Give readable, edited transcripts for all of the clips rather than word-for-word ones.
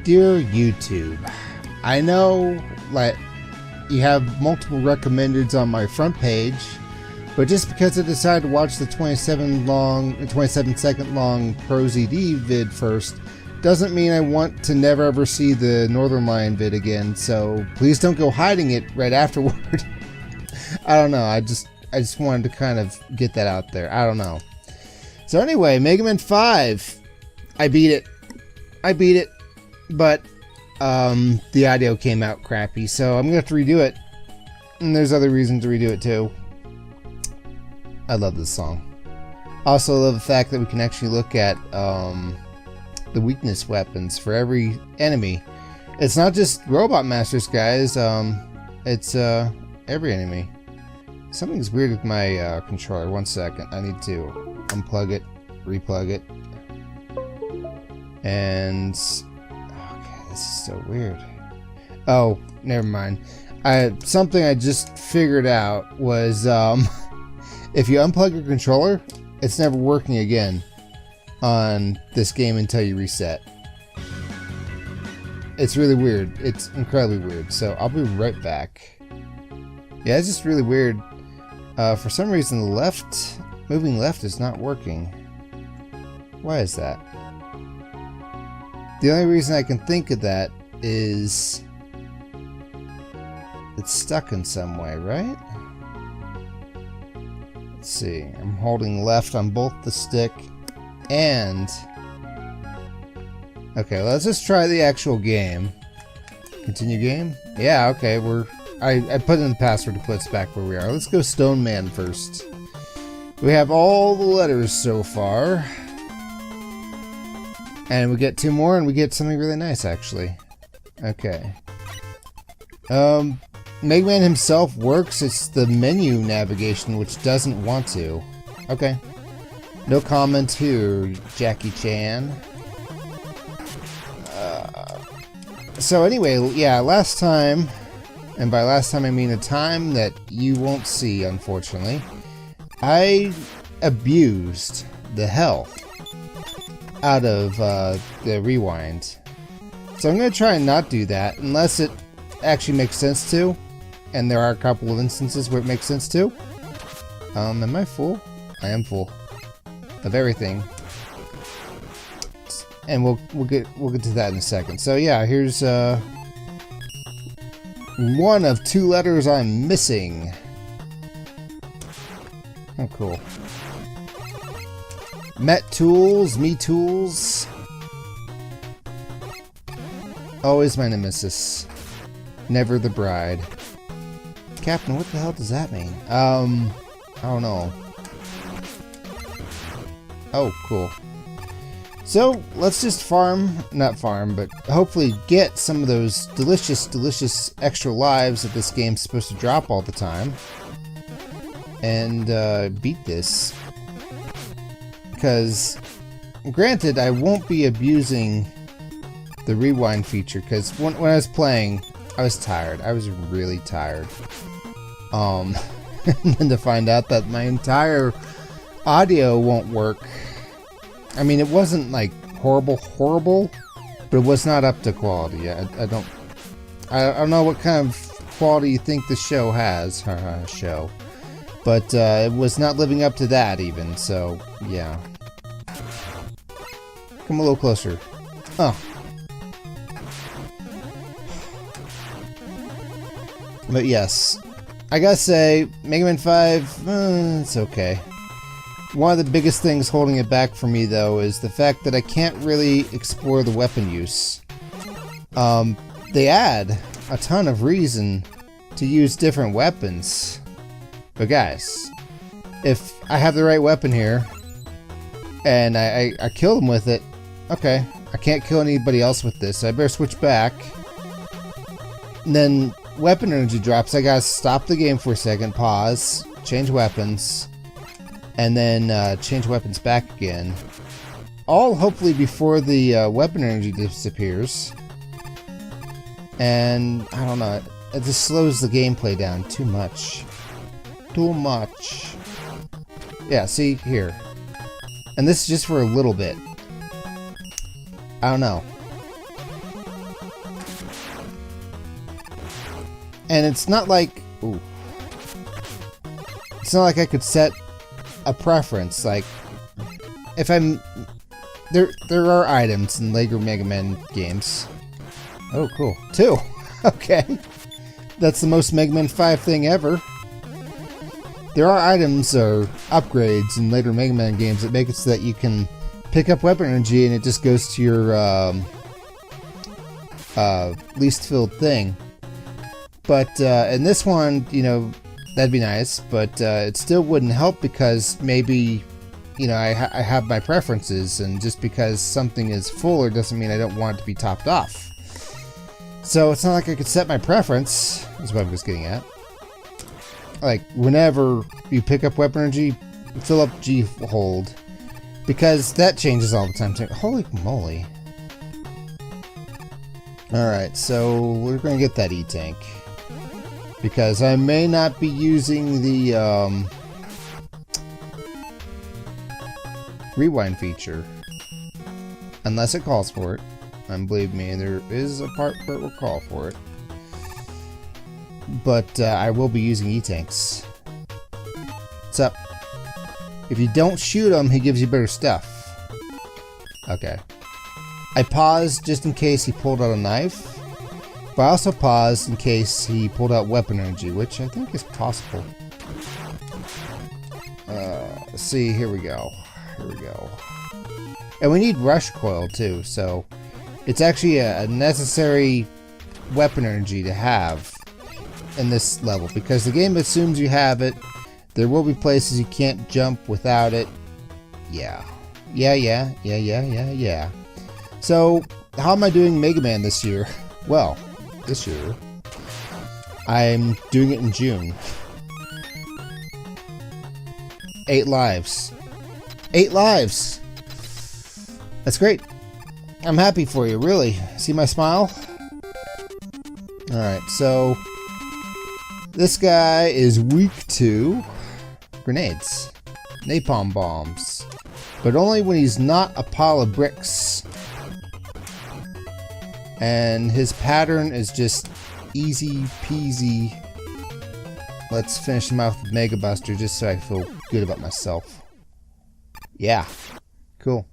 Dear YouTube, I know like you have multiple recommendeds on my front page, but just because I decided to watch the 27-second long Pro ZD vid first doesn't mean I want to never ever see the Northern Lion vid again, so please don't go hiding it right afterward. I don't know, I just wanted to kind of get that out there. I don't know. So anyway, Megaman 5. I beat it, but the audio came out crappy, so I'm gonna have to redo it. And there's other reasons to redo it too. I love this song. Also love the fact that we can actually look at the weakness weapons for every enemy. It's not just Robot Masters, guys. It's every enemy. Something's weird with my controller. One second. I need to unplug it, replug it. And okay, this is so weird. Oh, never mind. Something I just figured out was if you unplug your controller, it's never working again on this game until you reset. It's really weird. It's incredibly weird. So I'll be right back. Yeah, it's just really weird. For some reason, the moving left is not working. Why is that? The only reason I can think of that is it's stuck in some way, right? Let's see. I'm holding left on both the stick and... Okay, let's just try the actual game. Continue game? Yeah, okay, I put in the password to put us back where we are. Let's go Stone Man first. We have all the letters so far. And we get 2 more and we get something really nice, actually. Okay. Megaman himself works. It's the menu navigation which doesn't want to. Okay. No comment here, Jackie Chan. So anyway, yeah, last time, and by last time I mean a time that you won't see, unfortunately, I abused the hell out of the rewind. So I'm going to try and not do that unless it actually makes sense to. And there are a couple of instances where it makes sense to. Am I full? I am full of everything. And we'll get to that in a second. So yeah, here's one of 2 letters I'm missing. Oh, cool. Met Tools, Me Tools. Always my nemesis. Never the bride. Captain, what the hell does that mean? I don't know. Oh, cool. So, let's just not farm, but hopefully get some of those delicious, delicious extra lives that this game's supposed to drop all the time. And, beat this. Because, granted, I won't be abusing the rewind feature, because when I was playing, I was tired. I was really tired. And then to find out that my entire audio won't work. I mean, it wasn't like horrible, but it was not up to quality. I don't know what kind of quality you think the show has, show, but it was not living up to that even. So yeah, come a little closer. Oh, but yes, I gotta say, Megaman 5, it's okay. One of the biggest things holding it back for me, though, is the fact that I can't really explore the weapon use. They add a ton of reason to use different weapons. But guys, if I have the right weapon here, and I kill them with it, okay, I can't kill anybody else with this, so I better switch back. And then weapon energy drops, I gotta stop the game for a second, pause, change weapons, and then change weapons back again. All hopefully before the weapon energy disappears. And I don't know, it just slows the gameplay down too much. Too much. Yeah, see here. And this is just for a little bit. I don't know. And it's not like... Ooh. It's not like I could set a preference. Like, if I'm... There are items in Lego Mega Man games. Oh, cool. 2! Okay. That's the most Mega Man 5 thing ever. There are items or upgrades in later Mega Man games that make it so that you can pick up weapon energy and it just goes to your least filled thing. But in this one, you know, that'd be nice, but it still wouldn't help because maybe, you know, I have my preferences, and just because something is fuller doesn't mean I don't want it to be topped off. So it's not like I could set my preference, is what I was getting at. Like, whenever you pick up weapon energy, fill up G hold. Because that changes all the time. Holy moly. Alright, so we're going to get that E-Tank. Because I may not be using the rewind feature. Unless it calls for it. And believe me, there is a part where it will call for it. But I will be using E-Tanks. What's up? If you don't shoot him, he gives you better stuff. Okay. I paused just in case he pulled out a knife. But I also paused in case he pulled out weapon energy, which I think is possible. Let's see, here we go. Here we go. And we need rush coil too, so it's actually a necessary weapon energy to have in this level, because the game assumes you have it. There will be places you can't jump without it. Yeah. Yeah. So, how am I doing Mega Man this year? Well, this year, I'm doing it in June. 8 lives. 8 lives! That's great. I'm happy for you, really. See my smile? Alright, so this guy is weak to grenades. Napalm bombs. But only when he's not a pile of bricks. And his pattern is just easy peasy. Let's finish him off with Mega Buster just so I feel good about myself. Yeah. Cool.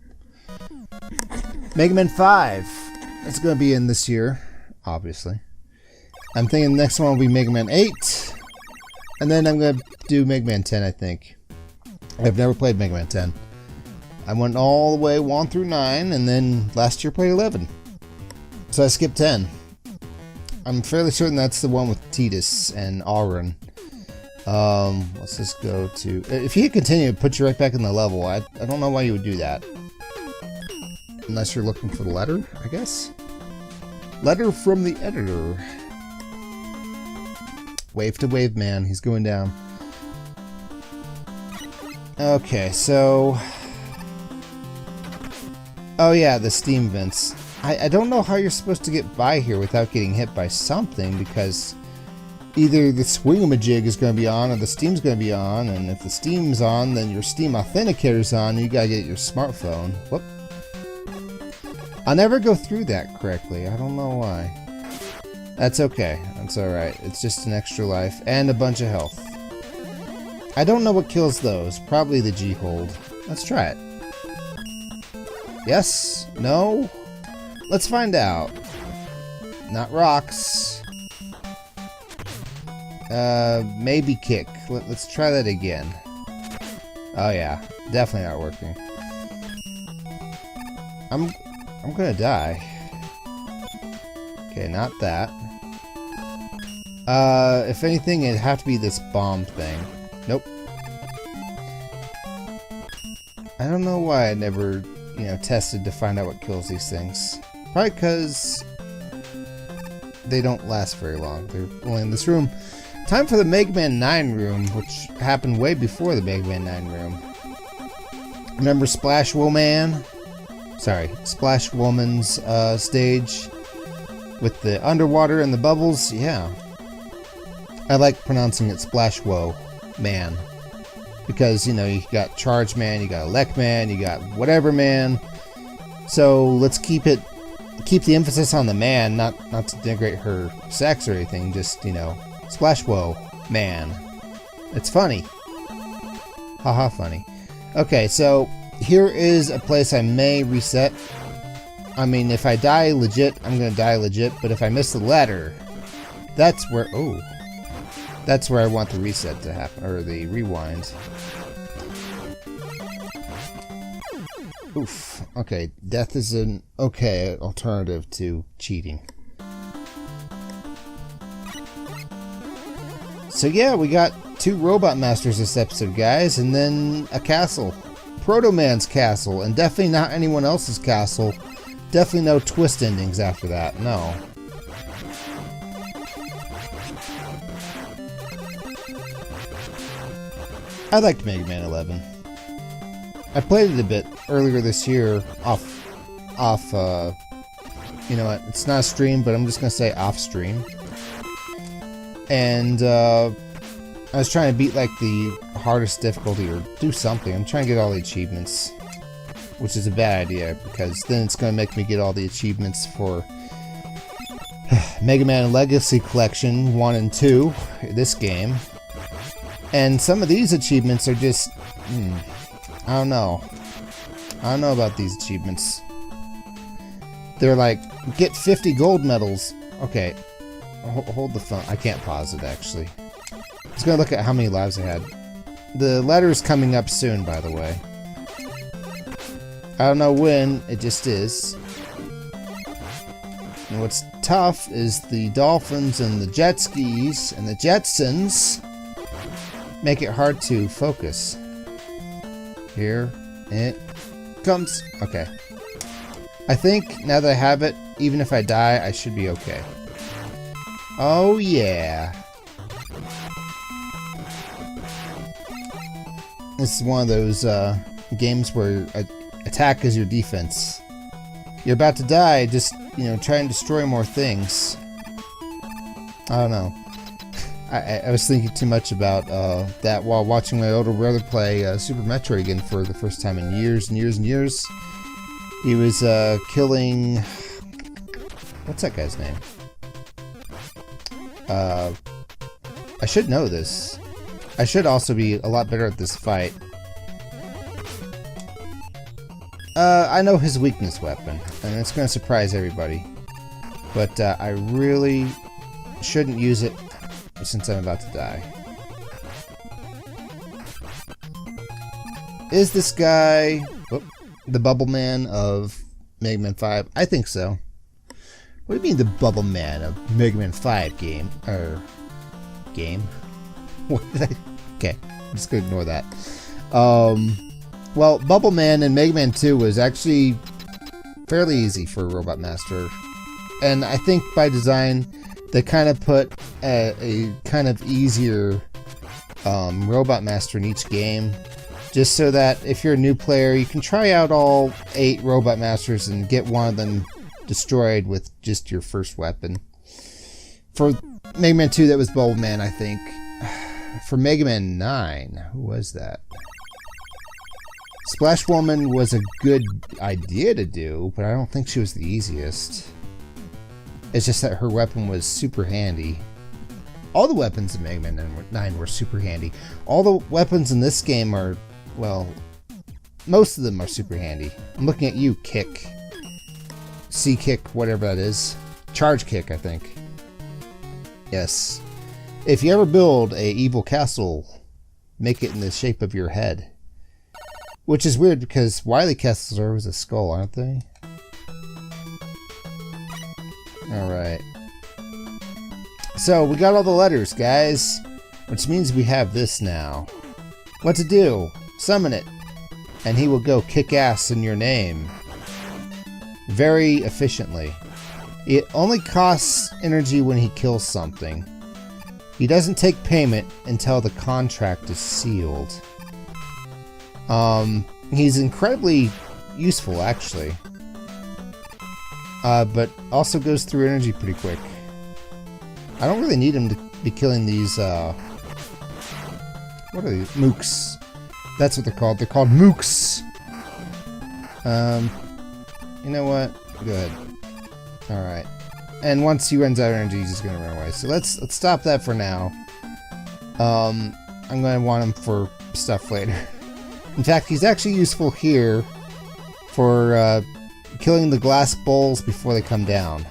Mega Man 5. That's going to be in this year, obviously. I'm thinking the next one will be Mega Man 8. And then I'm going to do Mega Man 10, I think. I've never played Mega Man 10. I went all the way 1 through 9, and then last year played 11. So I skipped 10. I'm fairly certain that's the one with Tidus and Auron. Let's just go to... If you hit continue, it puts you right back in the level. I don't know why you would do that. Unless you're looking for the letter, I guess. Letter from the editor. Wave to wave, man. He's going down. Okay, so... Oh yeah, the steam vents. I don't know how you're supposed to get by here without getting hit by something, because either the swingamajig is going to be on or the steam's going to be on, and if the steam's on, then your Steam Authenticator's on, and you gotta get your smartphone. Whoop. I'll never go through that correctly. I don't know why. That's okay. That's alright. It's just an extra life and a bunch of health. I don't know what kills those. Probably the G-hold. Let's try it. Yes? No? Let's find out. Not rocks. Maybe kick. Let's try that again. Oh yeah. Definitely not working. I'm gonna die. Okay, not that. If anything, it'd have to be this bomb thing. Nope. I don't know why I never, you know, tested to find out what kills these things. Probably because they don't last very long. They're only in this room. Time for the Mega Man 9 room, which happened way before the Mega Man 9 room. Remember Splash Woman? Sorry, Splash Woman's stage with the underwater and the bubbles? Yeah. I like pronouncing it Splash Woe Man. Because, you know, you got Charge Man, you got Elect Man, you got whatever man. So let's keep the emphasis on the man, not to denigrate her sex or anything, just, you know, Splash Whoa. Man. It's funny. Haha, funny. Okay, so here is a place I may reset. I mean, if I die legit, I'm gonna die legit, but if I miss the ladder, that's where, oh, that's where I want the reset to happen, or the rewind. Oof. Okay, death is an okay alternative to cheating. So yeah, we got 2 Robot Masters this episode, guys, and then a castle. Proto Man's castle, and definitely not anyone else's castle. Definitely no twist endings after that, no. I liked Mega Man 11. I played it a bit earlier this year, you know what, it's not a stream, but I'm just gonna say off stream. And, I was trying to beat, like, the hardest difficulty, or do something. I'm trying to get all the achievements, which is a bad idea, because then it's gonna make me get all the achievements for Mega Man Legacy Collection 1 and 2, this game. And some of these achievements are just, I don't know. I don't know about these achievements. They're like, get 50 gold medals. Okay, hold the phone. I can't pause it, actually. I was gonna look at how many lives I had. The letter's coming up soon, by the way. I don't know when, it just is. And what's tough is the dolphins and the jet skis and the Jetsons make it hard to focus. Here it comes. Okay. I think now that I have it, even if I die, I should be okay. Oh yeah. This is one of those games where attack is your defense. You're about to die, just, you know, try and destroy more things. I don't know. I was thinking too much about that while watching my older brother play Super Metroid again for the first time in years and years and years. He was killing... What's that guy's name? I should know this. I should also be a lot better at this fight. I know his weakness weapon, and it's going to surprise everybody. But I really shouldn't use it since I'm about to die. Is this guy the Bubble Man of Mega Man 5? I think so. What do you mean the Bubble Man of Mega Man 5 game? Game? What did I... Okay, I'm just gonna ignore that. Well, Bubble Man in Mega Man 2 was actually fairly easy for Robot Master. And I think by design, they kind of put a kind of easier Robot Master in each game. Just so that if you're a new player, you can try out all 8 Robot Masters and get one of them destroyed with just your first weapon. For Mega Man 2, that was Bubble Man, I think. For Mega Man 9, who was that? Splash Woman was a good idea to do, but I don't think she was the easiest. It's just that her weapon was super handy. All the weapons in Mega Man 9 were super handy. All the weapons in this game are, well, most of them are super handy. I'm looking at you, Kick. C-Kick, whatever that is. Charge Kick, I think. Yes. If you ever build a evil castle, make it in the shape of your head. Which is weird because Wily castles are always a skull, aren't they? Alright. So, we got all the letters, guys. Which means we have this now. What to do? Summon it. And he will go kick ass in your name. Very efficiently. It only costs energy when he kills something. He doesn't take payment until the contract is sealed. He's incredibly useful, actually. But also goes through energy pretty quick. I don't really need him to be killing these, what are these? Mooks. That's what they're called. They're called mooks. You know what? Go ahead. Alright. And once he runs out of energy, he's just gonna run away. So let's stop that for now. I'm gonna want him for stuff later. In fact, he's actually useful here for killing the glass bowls before they come down.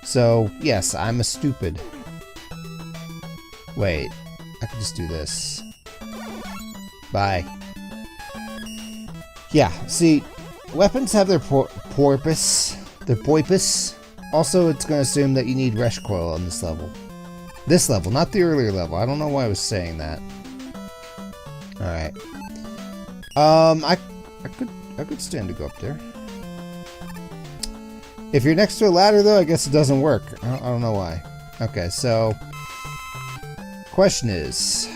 So yes, I'm a stupid. Wait, I can just do this. Bye. Yeah, see, weapons have their porpoise. Also, it's going to assume that you need Rush Coil on this level. This level, not the earlier level. I don't know why I was saying that. Alright. I could stand to go up there. If you're next to a ladder, though, I guess it doesn't work. I don't know why. Okay, so... Question is...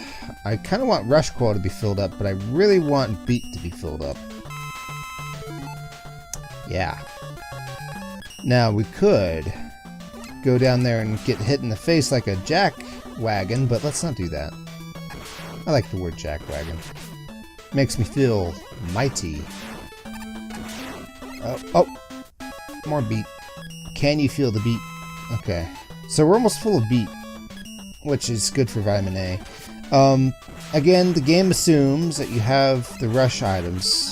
I kind of want Rush Coil to be filled up, but I really want Beat to be filled up. Yeah. Now, we could go down there and get hit in the face like a jack wagon, but let's not do that. I like the word jack wagon. Makes me feel mighty. Oh! More beat. Can you feel the beat? Okay. So we're almost full of beat, which is good for vitamin A. Again, the game assumes that you have the rush items.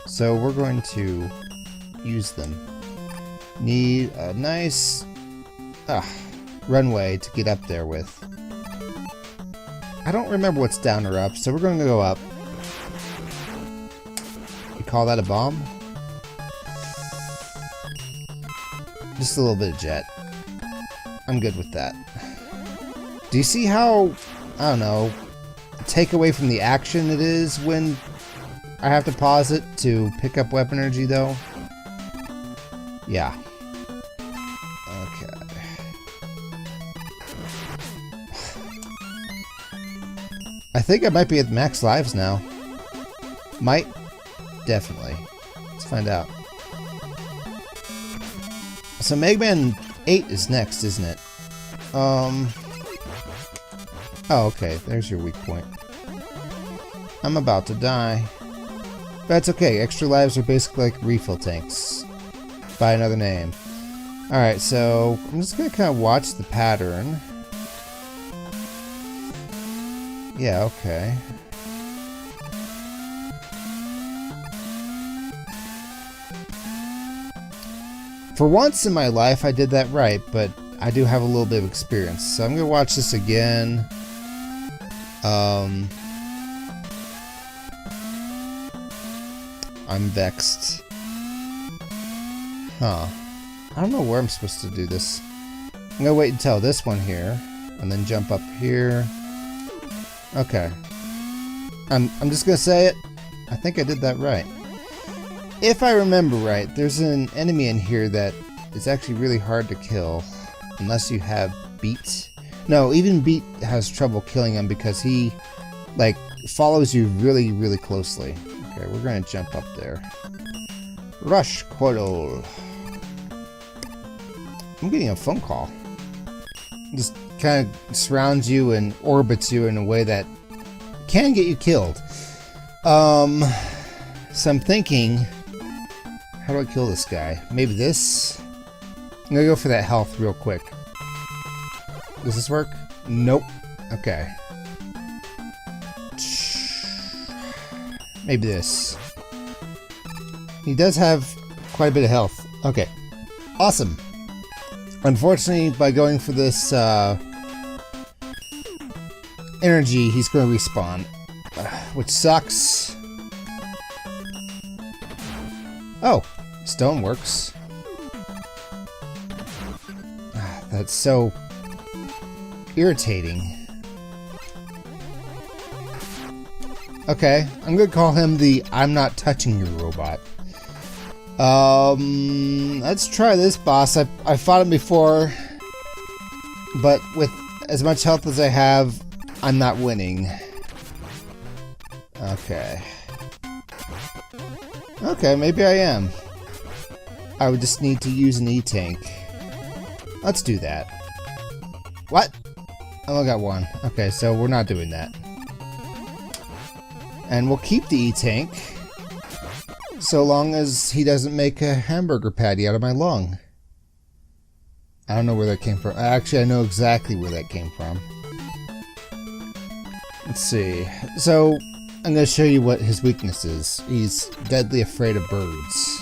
So we're going to use them. Need a nice runway to get up there with. I don't remember what's down or up, so we're going to go up. You call that a bomb? Just a little bit of jet. I'm good with that. Do you see how, I don't know, take away from the action it is when I have to pause it to pick up weapon energy, though? Yeah. Okay. I think I might be at max lives now. Might. Definitely. Let's find out. So Megaman 8 is next, isn't it? Oh, okay. There's your weak point. I'm about to die. That's okay. Extra lives are basically like refill tanks. By another name. Alright, so I'm just gonna kind of watch the pattern. Yeah, okay. For once in my life, I did that right, but I do have a little bit of experience. So I'm gonna watch this again. I'm vexed. Huh. I don't know where I'm supposed to do this. I'm gonna wait until this one here, and then jump up here. Okay. I'm just gonna say it. I think I did that right. If I remember right, there's an enemy in here that is actually really hard to kill. Unless you have Beat. No, even Beat has trouble killing him because he, like, follows you really, really closely. Okay, we're gonna jump up there. Rush Coil. I'm getting a phone call. Just kind of surrounds you and orbits you in a way that can get you killed. So I'm thinking, how do I kill this guy? Maybe this? I'm gonna go for that health real quick. Does this work? Nope. Okay. Maybe this. He does have quite a bit of health. Okay. Awesome. Unfortunately, by going for this energy, he's going to respawn. Which sucks. Oh, stone works. That's so irritating. Okay, I'm gonna call him the I'm not touching you robot. Let's try this boss. I fought him before, but with as much health as I have, I'm not winning. Okay. Okay, maybe I am. I would just need to use an E-tank. Let's do that. What? I only got one. Okay, so we're not doing that. And we'll keep the E-tank so long as he doesn't make a hamburger patty out of my lung. I don't know where that came from. Actually, I know exactly where that came from. Let's see. So, I'm going to show you what his weakness is. He's deadly afraid of birds.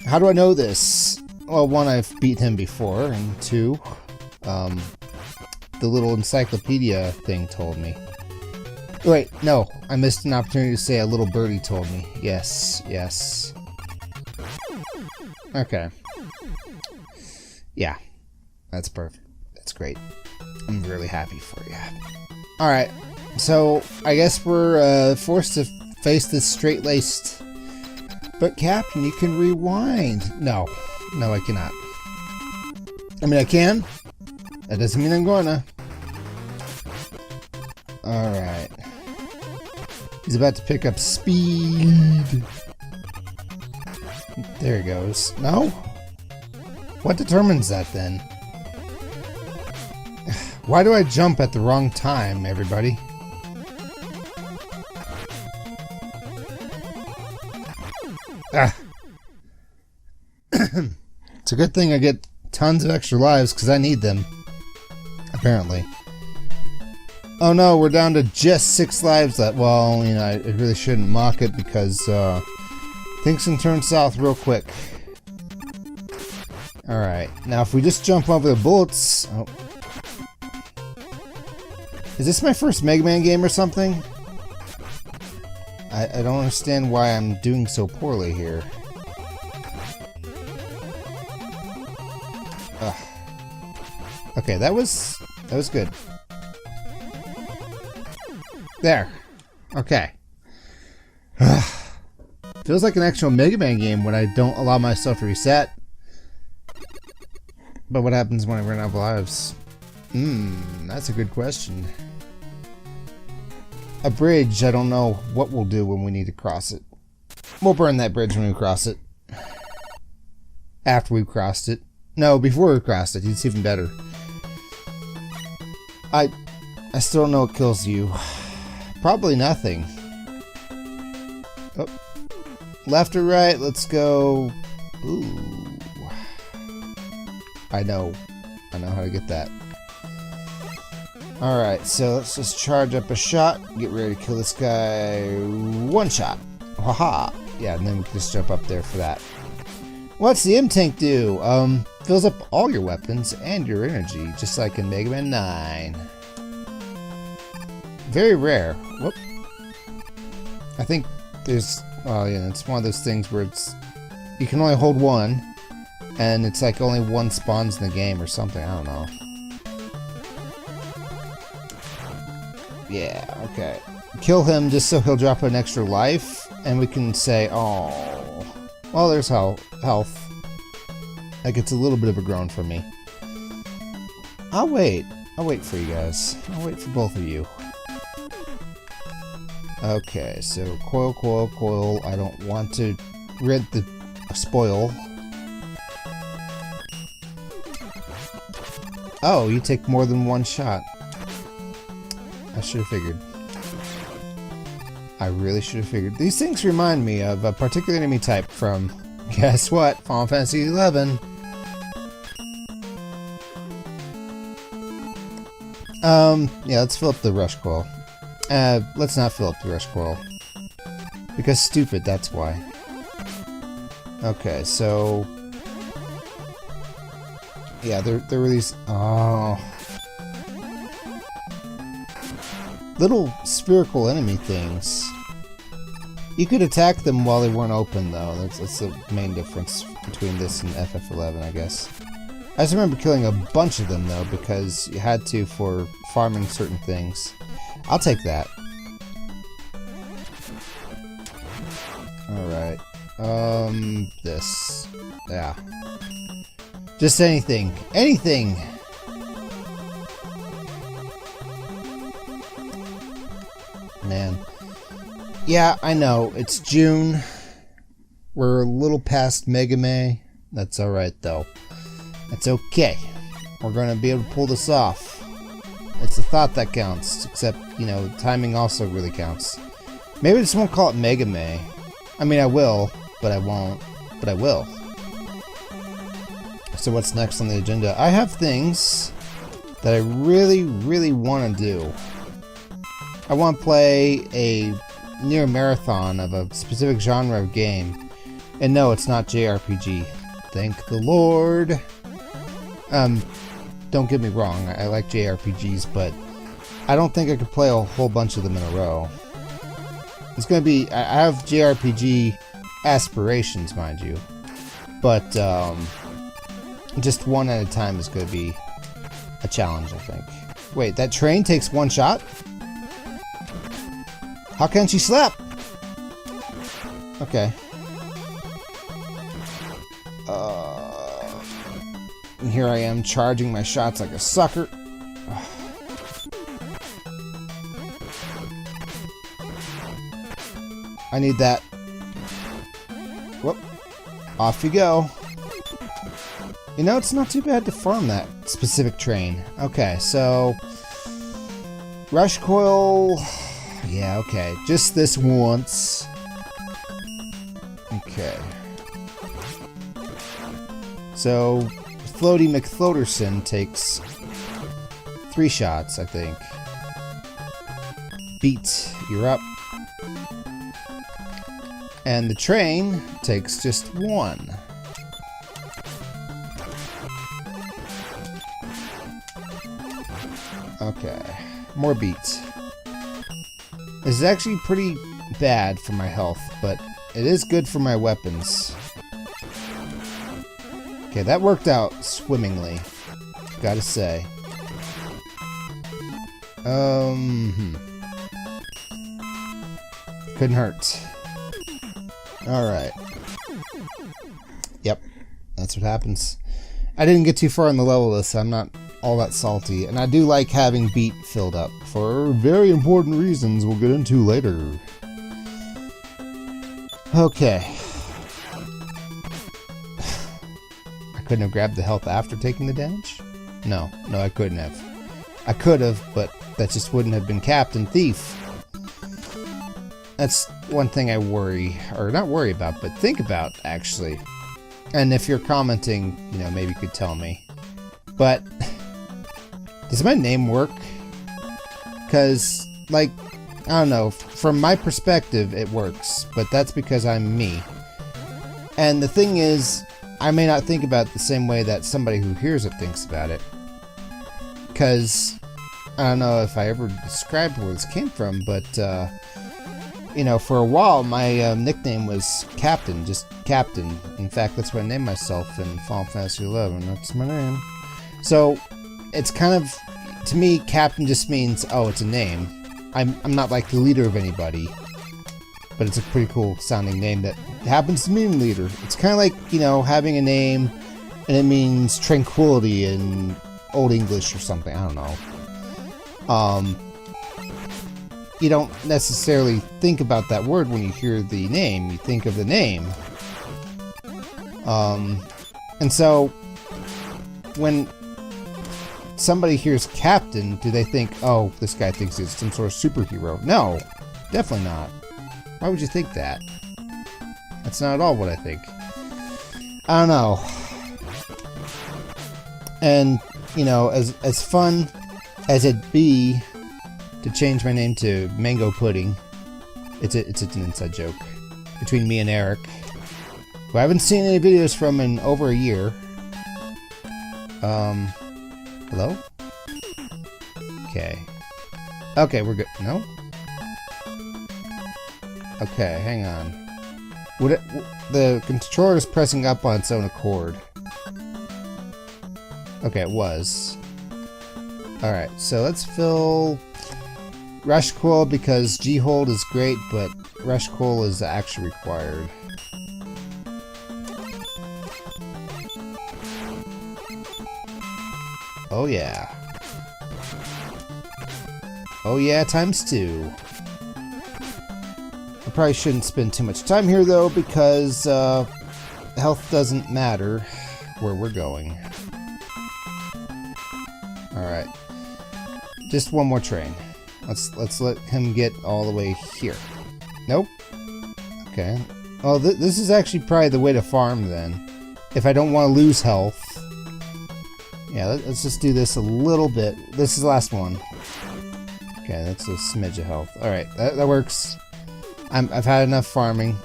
How do I know this? Well, one, I've beat him before, and two, the little encyclopedia thing told me. Wait, no, I missed an opportunity to say a little birdie told me. Yes, yes. Okay. Yeah, that's perfect. That's great. I'm really happy for you. Alright, so I guess we're forced to face this straight-laced... But Captain, you can rewind. No, no I cannot. I mean, I can. That doesn't mean I'm gonna. Alright. He's about to pick up speed. There he goes. No? What determines that then? Why do I jump at the wrong time, everybody? Ah. It's a good thing I get tons of extra lives because I need them. Apparently. Oh no, we're down to just 6 lives left. Well, you know, I really shouldn't mock it because things can turn south real quick. Alright, now if we just jump over the bullets... Oh. Is this my first Mega Man game or something? I don't understand why I'm doing so poorly here. Ugh. Okay, that was good. There. Okay. Feels like an actual Mega Man game when I don't allow myself to reset. But what happens when I run out of lives? That's a good question. A bridge, I don't know what we'll do when we need to cross it. We'll burn that bridge when we cross it. After we've crossed it. No, before we crossed it. It's even better. I still don't know what kills you. Probably nothing. Oh. Left or right? Let's go... Ooh. I know how to get that. Alright, so let's just charge up a shot. Get ready to kill this guy. One shot. Haha. Yeah, and then we can just jump up there for that. What's the M-Tank do? Fills up all your weapons and your energy, just like in Mega Man 9. Very rare. Whoop. I think there's... Oh, yeah, it's one of those things where it's... You can only hold one, and it's like only one spawns in the game or something. I don't know. Yeah, okay. Kill him just so he'll drop an extra life, and we can say, oh... Well, there's health. Like, it's a little bit of a groan for me. I'll wait. I'll wait for you guys. I'll wait for both of you. Okay, so coil, coil, coil. I don't want to rid the spoil. Oh, you take more than one shot. I should have figured. I really should have figured. These things remind me of a particular enemy type from, guess what? Final Fantasy XI. Yeah, let's fill up the rush coil. Let's not fill up the rush coil. Because stupid, that's why. Okay, so... Yeah, there were these... Oh... Little spherical enemy things. You could attack them while they weren't open, though. That's the main difference between this and FF11, I guess. I just remember killing a bunch of them, though, because you had to for farming certain things. I'll take that. Alright. This. Yeah. Just anything. Anything! Man. Yeah, I know. It's June. We're a little past Mega Man. That's alright, though. That's okay. We're gonna be able to pull this off. It's the thought that counts. Except, you know, timing also really counts. Maybe I just won't call it Mega Man. I mean, I will, but I won't. But I will. So what's next on the agenda? I have things that I really, really want to do. I want to play a near marathon of a specific genre of game. And no, it's not JRPG. Thank the Lord. Don't get me wrong, I like JRPGs, but I don't think I could play a whole bunch of them in a row. It's gonna be, I have JRPG aspirations, mind you, but just one at a time is gonna be a challenge, I think. Wait, that train takes one shot? How can she slap? Okay. And here I am charging my shots like a sucker. I need that. Whoop. Off you go. You know, it's not too bad to farm that specific train. Okay, so... Rush coil... Yeah, okay. Just this once. Okay. So, Floaty McFloaterson takes 3 shots, I think. Beat, you're up. And the train takes just 1. Okay, more beats. This is actually pretty bad for my health, but it is good for my weapons. Okay, that worked out swimmingly, gotta say. Couldn't hurt. Alright. Yep, that's what happens. I didn't get too far in the level list, so I'm not all that salty. And I do like having beat filled up for very important reasons we'll get into later. Okay. I couldn't have grabbed the health after taking the damage? No, I couldn't have. I could have, but that just wouldn't have been Captain Thief. That's one thing I worry, or not worry about, but think about, actually. And if you're commenting, you know, maybe you could tell me. But, does my name work? Because, like, I don't know, from my perspective, it works. But that's because I'm me. And the thing is, I may not think about it the same way that somebody who hears it thinks about it. Because, I don't know if I ever described where this came from, but, you know, for a while, my nickname was Captain, just Captain. In fact, that's what I named myself in Final Fantasy XI. That's my name. So, it's kind of, to me, Captain just means, oh, it's a name. I'm not like the leader of anybody. But it's a pretty cool sounding name that happens to mean leader. It's kind of like, you know, having a name and it means tranquility in Old English or something. I don't know. You don't necessarily think about that word when you hear the name. You think of the name. And so, when somebody hears Captain, do they think, oh, this guy thinks he's some sort of superhero? No, definitely not. Why would you think that? That's not at all what I think. I don't know. And, you know, as fun as it'd be to change my name to Mango Pudding, it's an inside joke between me and Eric, who I haven't seen any videos from in over a year. Hello? Okay. Okay, we're good. No? Okay, hang on. The controller is pressing up on its own accord. Okay, it was. Alright, so let's fill Rush Coil because G-Hold is great, but Rush Coil is actually required. Oh yeah. Oh yeah, ×2. I probably shouldn't spend too much time here though, because health doesn't matter where we're going. Alright. Just one more train. Let's let him get all the way here. Nope. Okay. Oh, this is actually probably the way to farm then. If I don't want to lose health. Yeah, let's just do this a little bit. This is the last one. Okay, that's a smidge of health. Alright, that works. I've had enough farming.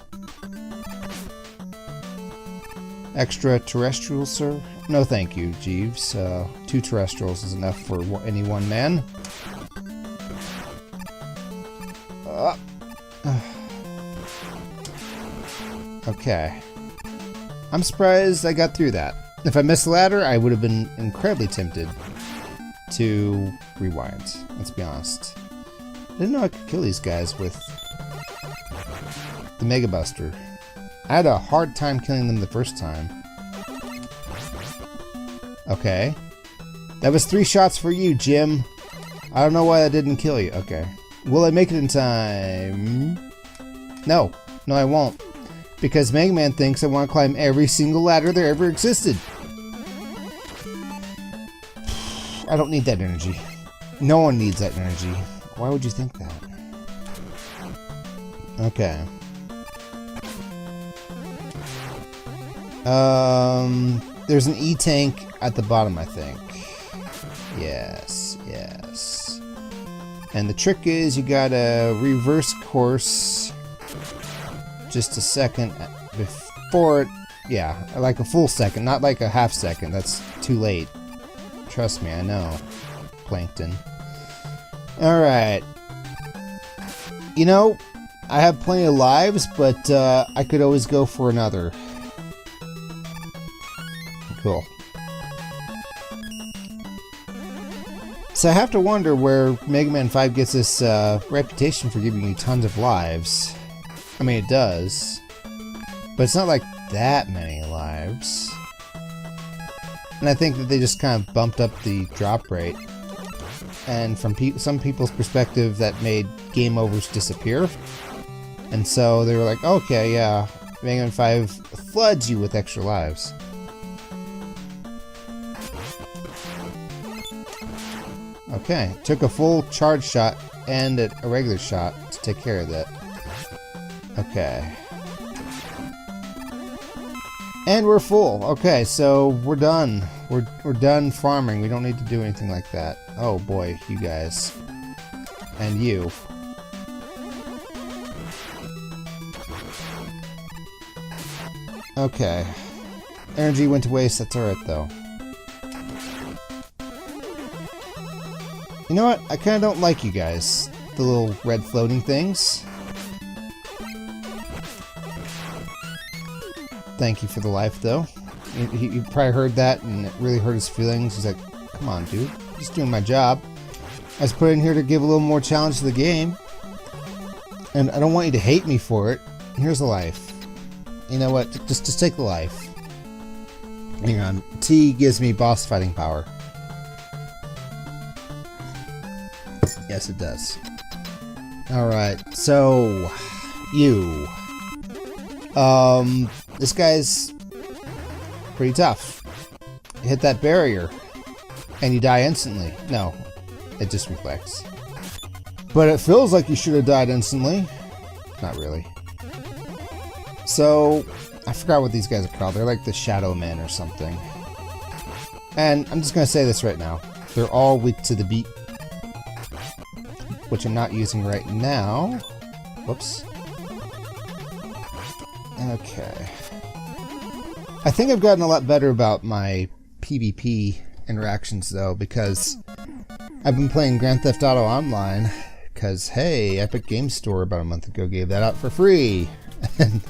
Extraterrestrial, sir? No thank you, Jeeves. 2 terrestrials is enough for any one man. Okay. I'm surprised I got through that. If I missed the ladder, I would have been incredibly tempted to rewind. Let's be honest. I didn't know I could kill these guys with the Mega Buster. I had a hard time killing them the first time. Okay. That was 3 shots for you, Jim. I don't know why that didn't kill you. Okay. Will I make it in time? No. No, I won't. Because Mega Man thinks I want to climb every single ladder there ever existed. I don't need that energy. No one needs that energy. Why would you think that? Okay. There's an E-tank at the bottom, I think. Yes, yes. And the trick is you gotta reverse course just a second before it. Yeah, like a full second, not like a half second. That's too late. Trust me, I know. Plankton. Alright. You know, I have plenty of lives, but I could always go for another. Cool. So I have to wonder where Mega Man 5 gets this reputation for giving you tons of lives. I mean, it does. But it's not like that many lives. And I think that they just kind of bumped up the drop rate. And from some people's perspective, that made game overs disappear. And so they were like, okay, yeah, Mega Man 5 floods you with extra lives. Okay, took a full charge shot and a regular shot to take care of that. Okay. And we're full. Okay, so we're done. We're done farming. We don't need to do anything like that. Oh boy, you guys. And you. Okay. Energy went to waste, that's alright though. You know what? I kinda don't like you guys. The little red floating things. Thank you for the life, though. You probably heard that, and it really hurt his feelings. He's like, come on, dude. I'm just doing my job. I was put in here to give a little more challenge to the game. And I don't want you to hate me for it. Here's the life. You know what? Just take the life. Hang on. T gives me boss fighting power. Yes, it does. Alright, so... you. This guy's pretty tough. You hit that barrier, and you die instantly. No, it just reflects. But it feels like you should have died instantly. Not really. So, I forgot what these guys are called. They're like the Shadow Men or something. And I'm just gonna say this right now. They're all weak to the beat. Which I'm not using right now. Whoops. Okay. I think I've gotten a lot better about my PvP interactions though, because I've been playing Grand Theft Auto Online, because hey, Epic Games Store about a month ago gave that out for free. And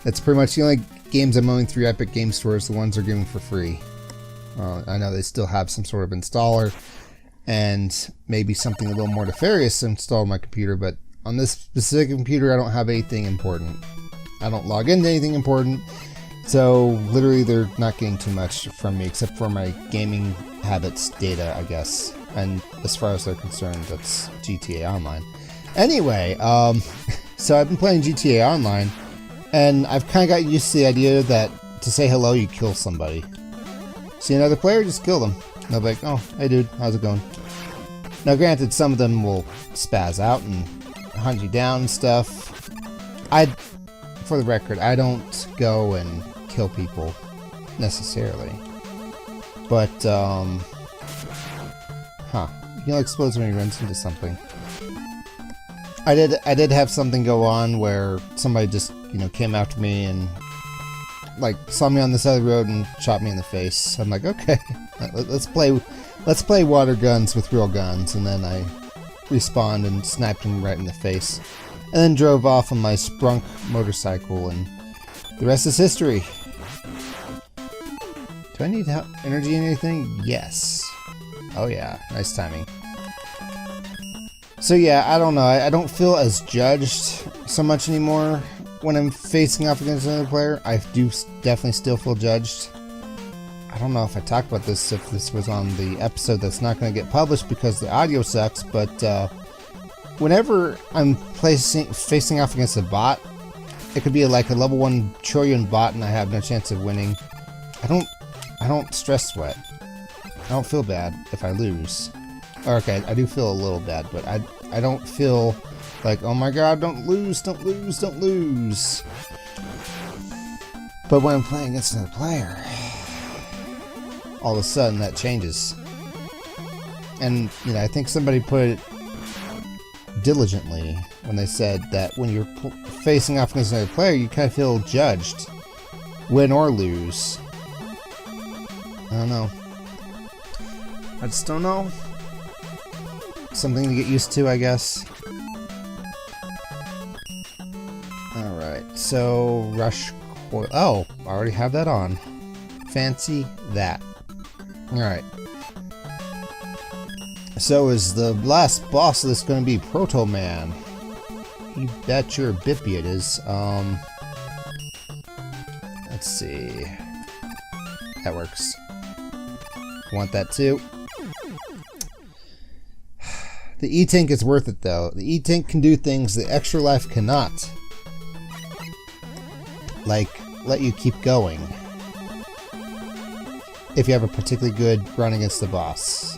that's pretty much the only games I'm owning through Epic Games Store is the ones they're giving for free. Well, I know they still have some sort of installer and maybe something a little more nefarious installed on my computer, but on this specific computer I don't have anything important. I don't log into anything important, so literally they're not getting too much from me except for my gaming habits data, I guess. And as far as they're concerned, that's GTA Online. Anyway, so I've been playing GTA Online, and I've kind of got used to the idea that to say hello, you kill somebody. See another player, just kill them. They'll be like, oh, hey dude, how's it going? Now granted, some of them will spaz out and hunt you down and stuff. For the record, I don't go and kill people necessarily. But, he only explodes when he runs into something. I did have something go on where somebody just, you know, came after me and, like, saw me on the side of the road and shot me in the face. I'm like, okay, let's play water guns with real guns. And then I respawned and sniped him right in the face. And then drove off on my sprunk motorcycle, and the rest is history. Do I need energy in anything? Yes. Oh yeah, nice timing. So yeah, I don't know. I don't feel as judged so much anymore when I'm facing off against another player. I do definitely still feel judged. I don't know if I talked about this, if this was on the episode that's not going to get published because the audio sucks, but whenever I'm facing off against a bot, it could be like a level 1 trillion bot and I have no chance of winning. I don't stress sweat. I don't feel bad if I lose. Or, okay, I do feel a little bad, but I don't feel like, oh my god, don't lose, don't lose, don't lose. But when I'm playing against another player, all of a sudden that changes. And, you know, I think somebody put it diligently when they said that when you're facing off against another player, you kind of feel judged, win or lose. I don't know. I just don't know. Something to get used to, I guess. Alright, so rush coil. Oh, I already have that on. Fancy that. Alright. So is the last boss of this going to be Proto Man? You bet your bippy it is. Let's see. That works. Want that too. The E-Tank is worth it though. The E-Tank can do things the Extra Life cannot. Like, let you keep going. If you have a particularly good run against the boss.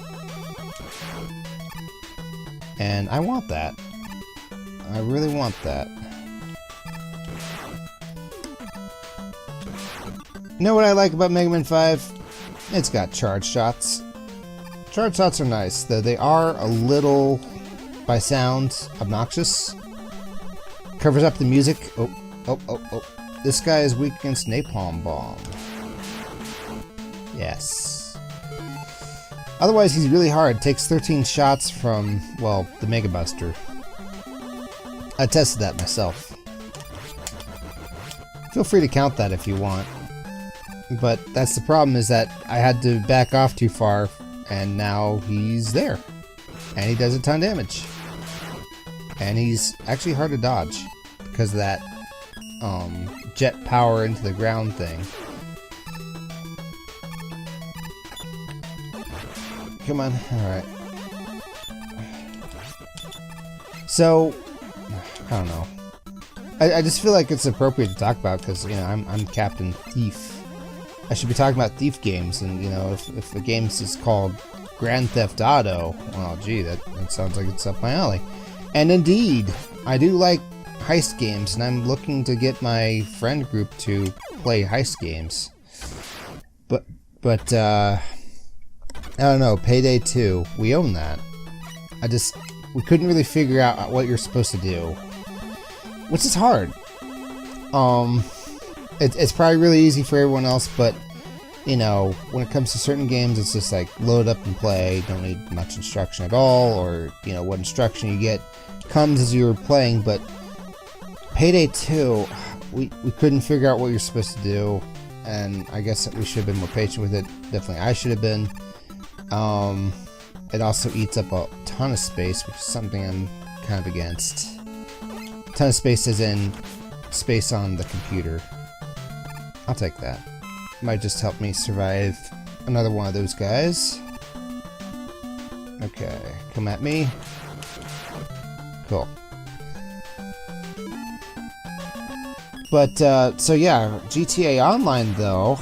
And I want that. I really want that. You know what I like about Megaman 5? It's got charge shots. Charge shots are nice, though they are a little, by sound, obnoxious. Covers up the music. Oh. This guy is weak against Napalm Bomb. Yes. Otherwise, he's really hard. Takes 13 shots from, well, the Mega Buster. I tested that myself. Feel free to count that if you want. But that's the problem, is that I had to back off too far, and now he's there. And he does a ton of damage. And he's actually hard to dodge because of that jet power into the ground thing. Come on, alright. So, I don't know. I just feel like it's appropriate to talk about because, you know, I'm Captain Thief. I should be talking about Thief games, and, you know, if the game is called Grand Theft Auto, well, gee, that sounds like it's up my alley. And indeed, I do like heist games, and I'm looking to get my friend group to play heist games. But I don't know, Payday 2, we own that. We couldn't really figure out what you're supposed to do. Which is hard. It's probably really easy for everyone else, but, you know, when it comes to certain games, it's just like, load up and play, don't need much instruction at all, or, you know, what instruction you get comes as you're playing, but Payday 2, we couldn't figure out what you're supposed to do, and I guess that we should have been more patient with it. Definitely I should have been. It also eats up a ton of space, which is something I'm kind of against. A ton of space as in space on the computer. I'll take that. Might just help me survive another one of those guys. Okay, come at me. Cool. But, so yeah, GTA Online though,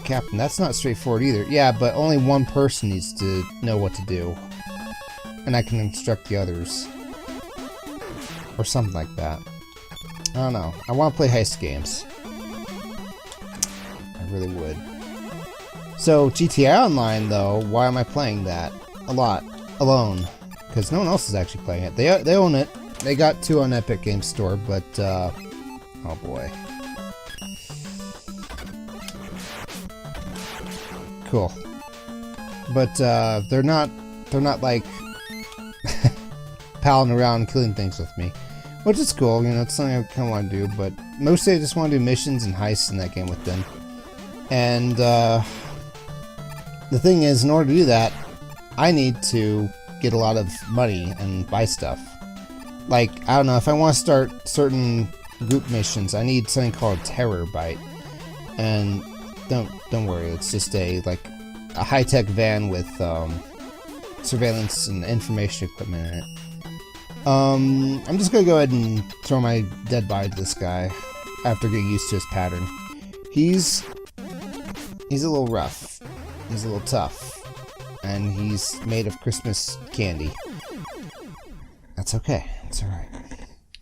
Captain, that's not straightforward either. Yeah, but only one person needs to know what to do. And I can instruct the others. Or something like that. I don't know. I want to play heist games. I really would. So GTA Online, though, why am I playing that a lot alone? Because no one else is actually playing it. They own it. They got 2 on Epic Games Store, but oh boy. Cool. But they're not like palling around killing things with me, which is cool. You know, it's something I kind of want to do. But mostly, I just want to do missions and heists in that game with them. And the thing is, in order to do that, I need to get a lot of money and buy stuff. Like, I don't know, if I want to start certain group missions, I need something called Terror Bite. And don't worry, it's just a high-tech van with surveillance and information equipment in it. I'm just gonna go ahead and throw my dead body to this guy after getting used to his pattern. He's a little rough. He's a little tough. And he's made of Christmas candy. That's okay. It's alright.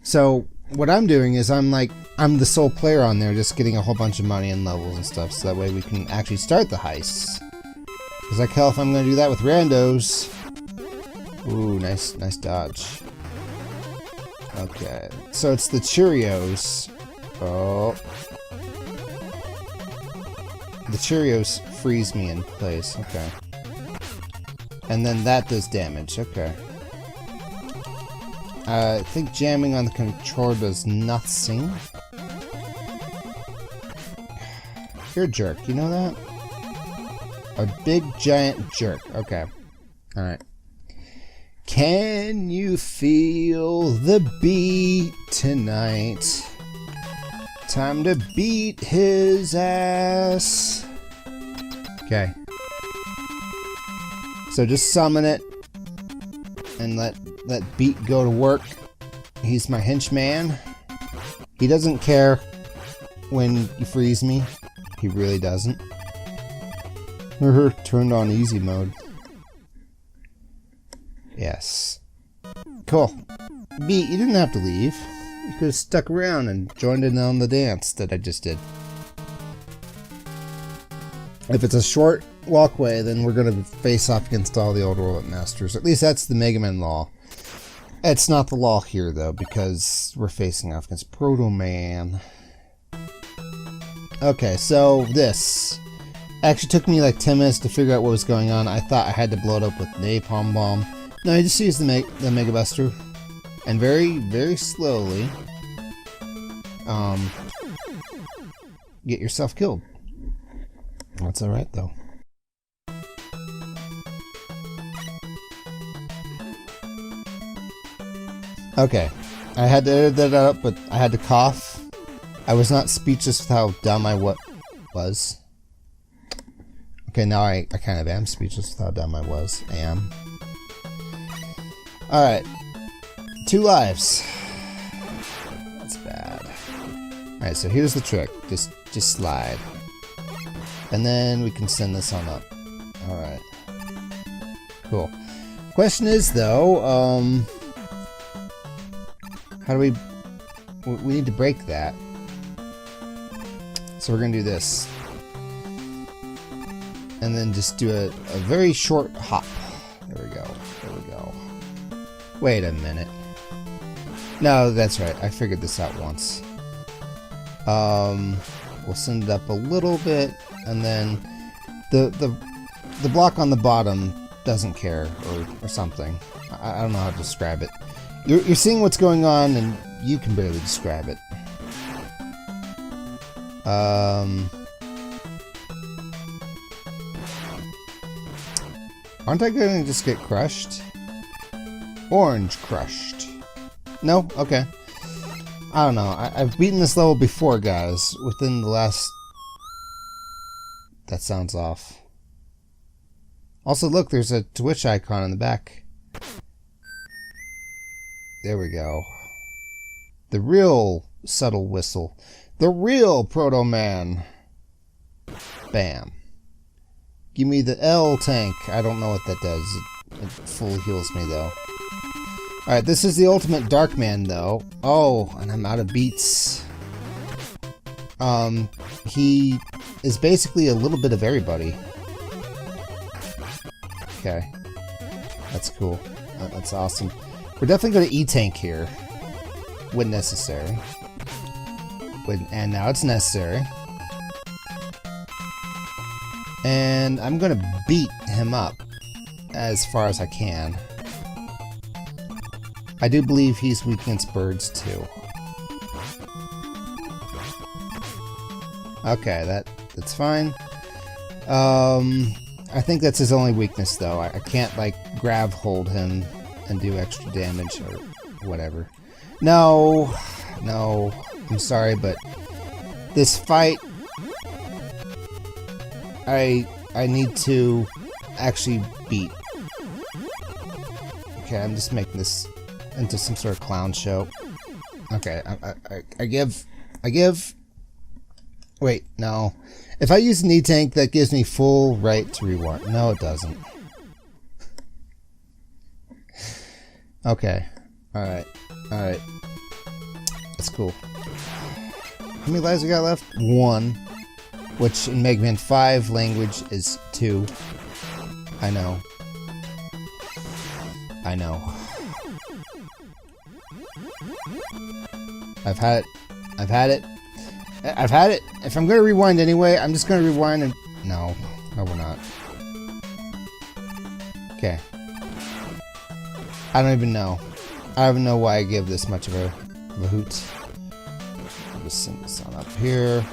So, what I'm doing is I'm the sole player on there, just getting a whole bunch of money and levels and stuff, so that way we can actually start the heists. Because I can tell if I'm going to do that with randos. Ooh, nice dodge. Okay, so it's the Cheerios. Oh. The Cheerios freeze me in place, okay. And then that does damage, okay. I think jamming on the controller does nothing. You're a jerk, you know that? A big giant jerk, okay. Alright. Can you feel the beat tonight? Time to beat his ass. Okay. So just summon it and let beat go to work. He's my henchman. He doesn't care when you freeze me. He really doesn't. Turned on easy mode. Yes. Cool. Beat, you didn't have to leave. You could have stuck around and joined in on the dance that I just did. If it's a short walkway, then we're going to face off against all the old Robot Masters. At least that's the Megaman law. It's not the law here, though, because we're facing off against Proto Man. Okay, so this actually took me like 10 minutes to figure out what was going on. I thought I had to blow it up with Napalm Bomb. No, you just use the Mega Buster. And very, very slowly get yourself killed. That's alright, though. Okay, I had to edit that up, but I had to cough. I was not speechless with how dumb I was. Okay, now I kind of am speechless with how dumb I was. Alright. 2 lives. That's bad. Alright, so here's the trick. Just slide. And then we can send this on up. Alright. Cool. Question is, though, how do we need to break that. So we're gonna do this. And then just do a very short hop. There we go. There we go. Wait a minute. No, that's right. I figured this out once. We'll send it up a little bit, and then the block on the bottom doesn't care, or something. I don't know how to describe it. You're seeing what's going on, and you can barely describe it. Aren't I going to just get crushed? Orange crushed. No? Okay. I don't know. I've beaten this level before, guys. Within the last... That sounds off. Also, look, there's a Twitch icon in the back. There we go. The real subtle whistle. The real Proto Man. Bam. Give me the L tank. I don't know what that does. It fully heals me, though. Alright, this is the ultimate Darkman, though. Oh, and I'm out of beats. He is basically a little bit of everybody. Okay. That's cool. That's awesome. We're definitely going to E-Tank here. When necessary. And now it's necessary. And I'm going to beat him up as far as I can. I do believe he's weak against birds too. Okay, that's fine. I think that's his only weakness though. I can't like grab hold him and do extra damage or whatever. No, I'm sorry, but this fight, I need to actually beat. Okay, I'm just making this into some sort of clown show. Okay, I give. Wait, no. If I use an E-Tank, that gives me full right to rewind. No, it doesn't. Okay. Alright. That's cool. How many lives we got left? 1. Which in Megaman 5 language is 2. I know. I've had it. If I'm gonna rewind anyway, I'm just gonna rewind and... No, we're not. Okay. I don't even know. I don't even know why I give this much of a hoot. I'll just send this on up here.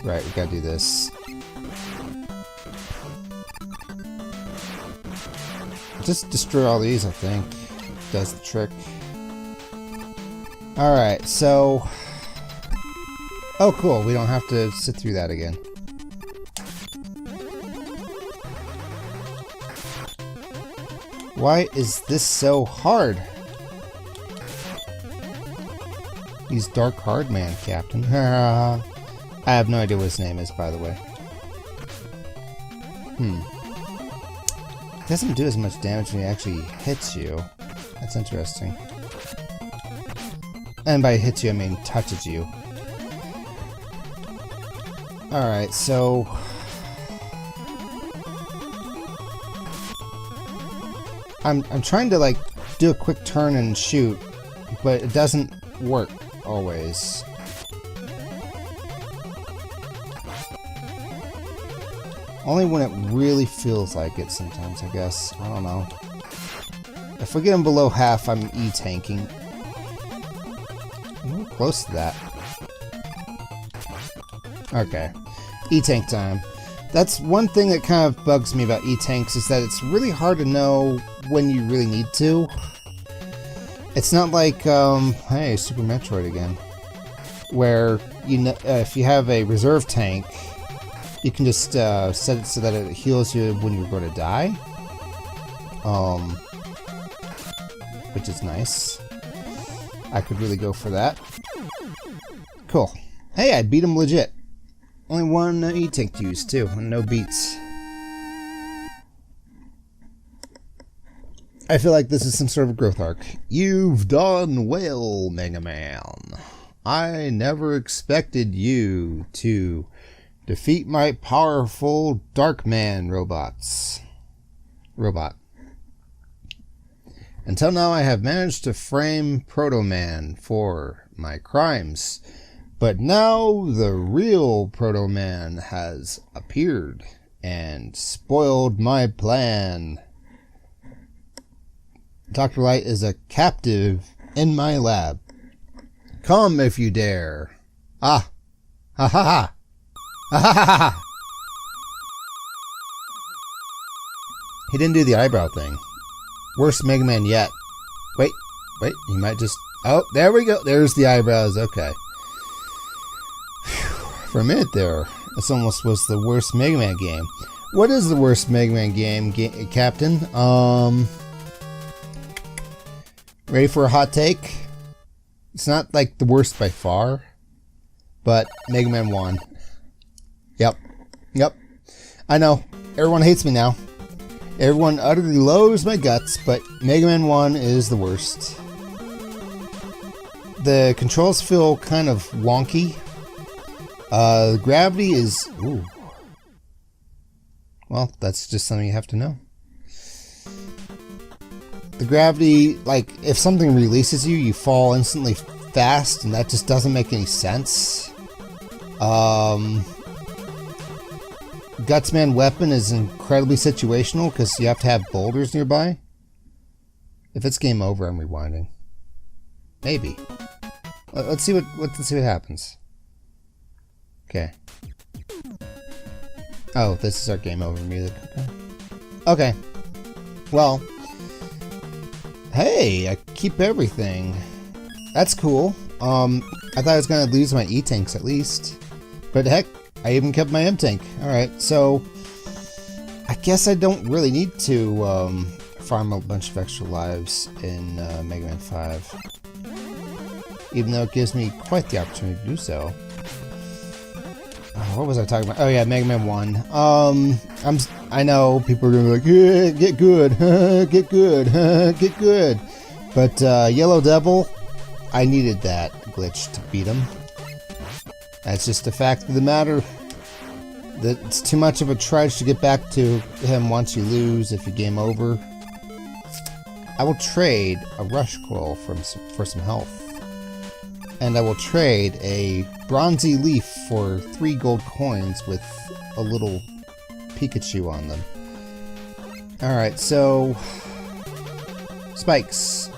Right, we gotta do this. Just destroy all these, I think. Does the trick. Alright, so... Oh, cool. We don't have to sit through that again. Why is this so hard? He's Dark Hard Man, Captain. I have no idea what his name is, by the way. It doesn't do as much damage when he actually hits you. That's interesting. And by hits you, I mean touches you. Alright, so... I'm trying to, like, do a quick turn and shoot, but it doesn't work, always. Only when it really feels like it sometimes, I guess. I don't know. If we get him below half, I'm E-tanking. We're close to that. Okay. E-tank time. That's one thing that kind of bugs me about E-tanks, is that it's really hard to know when you really need to. It's not like, hey, Super Metroid again. Where, you know, if you have a reserve tank, you can just set it so that it heals you when you're going to die. Which is nice. I could really go for that. Cool. Hey, I beat him legit. Only one E-tank to use, too, and no beats. I feel like this is some sort of growth arc. You've done well, Mega Man. I never expected you to defeat my powerful Darkman robot. Until now, I have managed to frame Proto Man for my crimes. But now the real Proto Man has appeared and spoiled my plan. Dr. Light is a captive in my lab. Come if you dare. Ah! Ha ha ha! Ha ha ha ha! He didn't do the eyebrow thing. Worst Mega Man yet. Wait, he might just... Oh, there we go. There's the eyebrows. Okay. For a minute there, this almost was the worst Mega Man game. What is the worst Mega Man game, Captain? Ready for a hot take? It's not like the worst by far, but Mega Man 1. Yep. I know. Everyone hates me now. Everyone utterly loathes my guts, but Mega Man 1 is the worst. The controls feel kind of wonky. Gravity is... Ooh. well, that's just something you have to know. The gravity, like, if something releases you, you fall instantly fast, and that just doesn't make any sense. Gutsman weapon is incredibly situational because you have to have boulders nearby. If it's game over, I'm rewinding. Maybe. Let's see what happens. Okay. Oh, this is our game over music. Okay. Well. Hey, I keep everything. That's cool. I thought I was gonna lose my E-tanks at least. But heck, I even kept my M-tank. Alright, so I guess I don't really need to farm a bunch of extra lives in Megaman 5. Even though it gives me quite the opportunity to do so. What was I talking about? Oh yeah, Megaman 1. I know people are gonna be like, yeah, get good, get good, get good. But Yellow Devil, I needed that glitch to beat him. That's just a fact of the matter. That it's too much of a trudge to get back to him once you lose if you game over. I will trade a Rush Coil for some health. And I will trade a Bronzy Leaf for 3 gold coins with a little Pikachu on them. Alright, so... Spikes.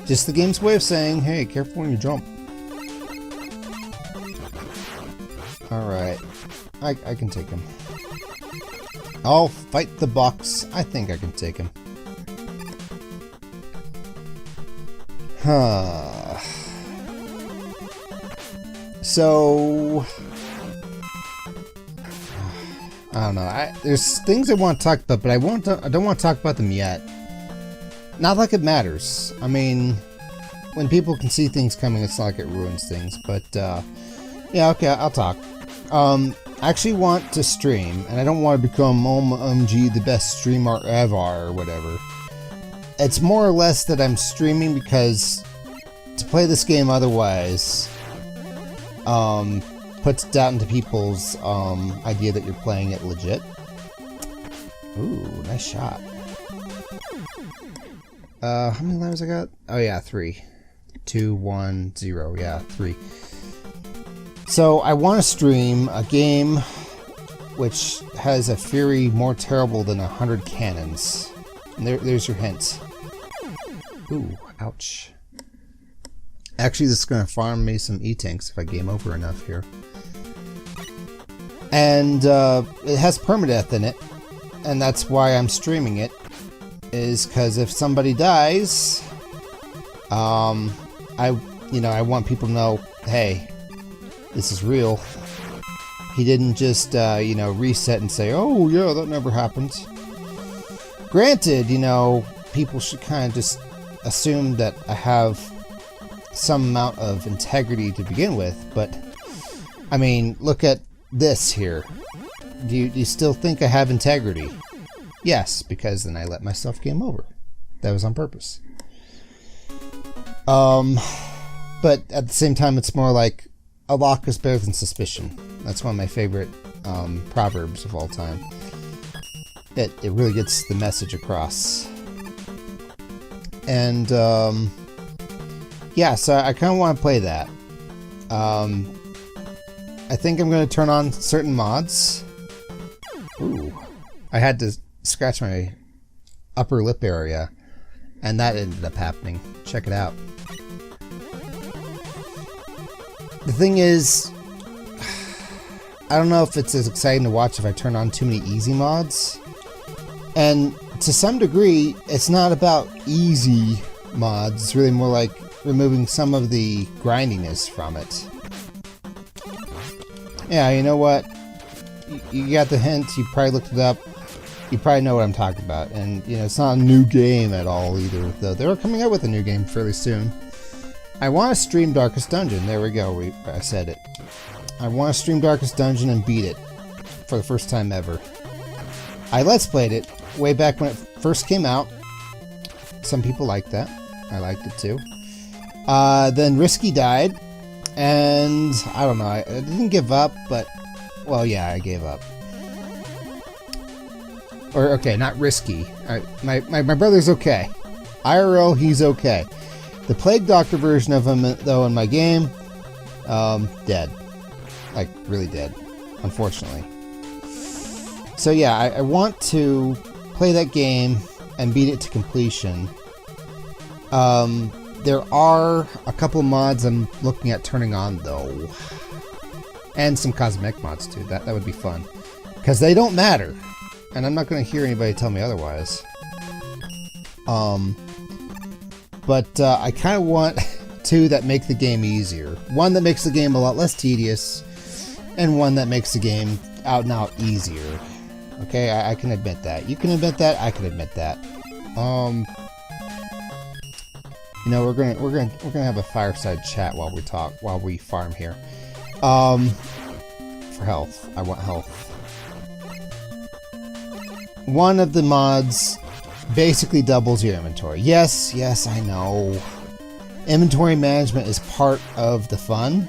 Just the game's way of saying, hey, careful when you jump. Alright. I can take him. I'll fight the box. I think I can take him. Huh. So... I don't know. There's things I want to talk about, but I don't want to talk about them yet. Not like it matters. I mean, when people can see things coming, it's not like it ruins things. But, yeah, okay, I'll talk. I actually want to stream, and I don't want to become OMG the best streamer ever or whatever. It's more or less that I'm streaming because to play this game otherwise puts doubt into people's idea that you're playing it legit. Ooh, nice shot. How many lives I got? Oh yeah, 3. 2, 1, 0. Yeah, 3. So I want to stream a game which has a fury more terrible than 100 cannons. And there's your hint. Ooh, ouch. Actually, this is going to farm me some E-tanks if I game over enough here. And it has permadeath in it, and that's why I'm streaming it. Is because if somebody dies, I want people to know, hey, this is real. He didn't just reset and say, oh yeah, that never happened. Granted, people should kind of just assume that I have some amount of integrity to begin with, but I mean, look at this here. Do you still think I have integrity? Yes, because then I let myself game over. That was on purpose. But at the same time, it's more like a lock is better than suspicion. That's one of my favorite proverbs of all time. It really gets the message across. And yeah, so I kind of want to play that. I think I'm going to turn on certain mods. Ooh, I had to scratch my upper lip area, and that ended up happening. Check it out. The thing is, I don't know if it's as exciting to watch if I turn on too many easy mods. And to some degree, it's not about easy mods. It's really more like removing some of the grindiness from it. Yeah, you know what? You got the hint. You probably looked it up. You probably know what I'm talking about. And, it's not a new game at all either, though. They're coming out with a new game fairly soon. I want to stream Darkest Dungeon. There we go. I said it. I want to stream Darkest Dungeon and beat it for the first time ever. I Let's Played it way back when it first came out. Some people liked that. I liked it too. Then Risky died. And I don't know. I didn't give up, but... Well, yeah, I gave up. Or, okay, not risky. My brother's okay. IRL, he's okay. The Plague Doctor version of him, though, in my game, dead. Like, really dead, unfortunately. So yeah, I want to play that game and beat it to completion. There are a couple mods I'm looking at turning on, though. And some cosmetic mods, too. That would be fun. Because they don't matter. And I'm not going to hear anybody tell me otherwise. But I kind of want two that make the game easier. One that makes the game a lot less tedious, and one that makes the game out and out easier. Okay, I can admit that. You can admit that. I can admit that. You know, we're gonna have a fireside chat while we farm here. For health, I want health. One of the mods basically doubles your inventory. Yes, I know. Inventory management is part of the fun.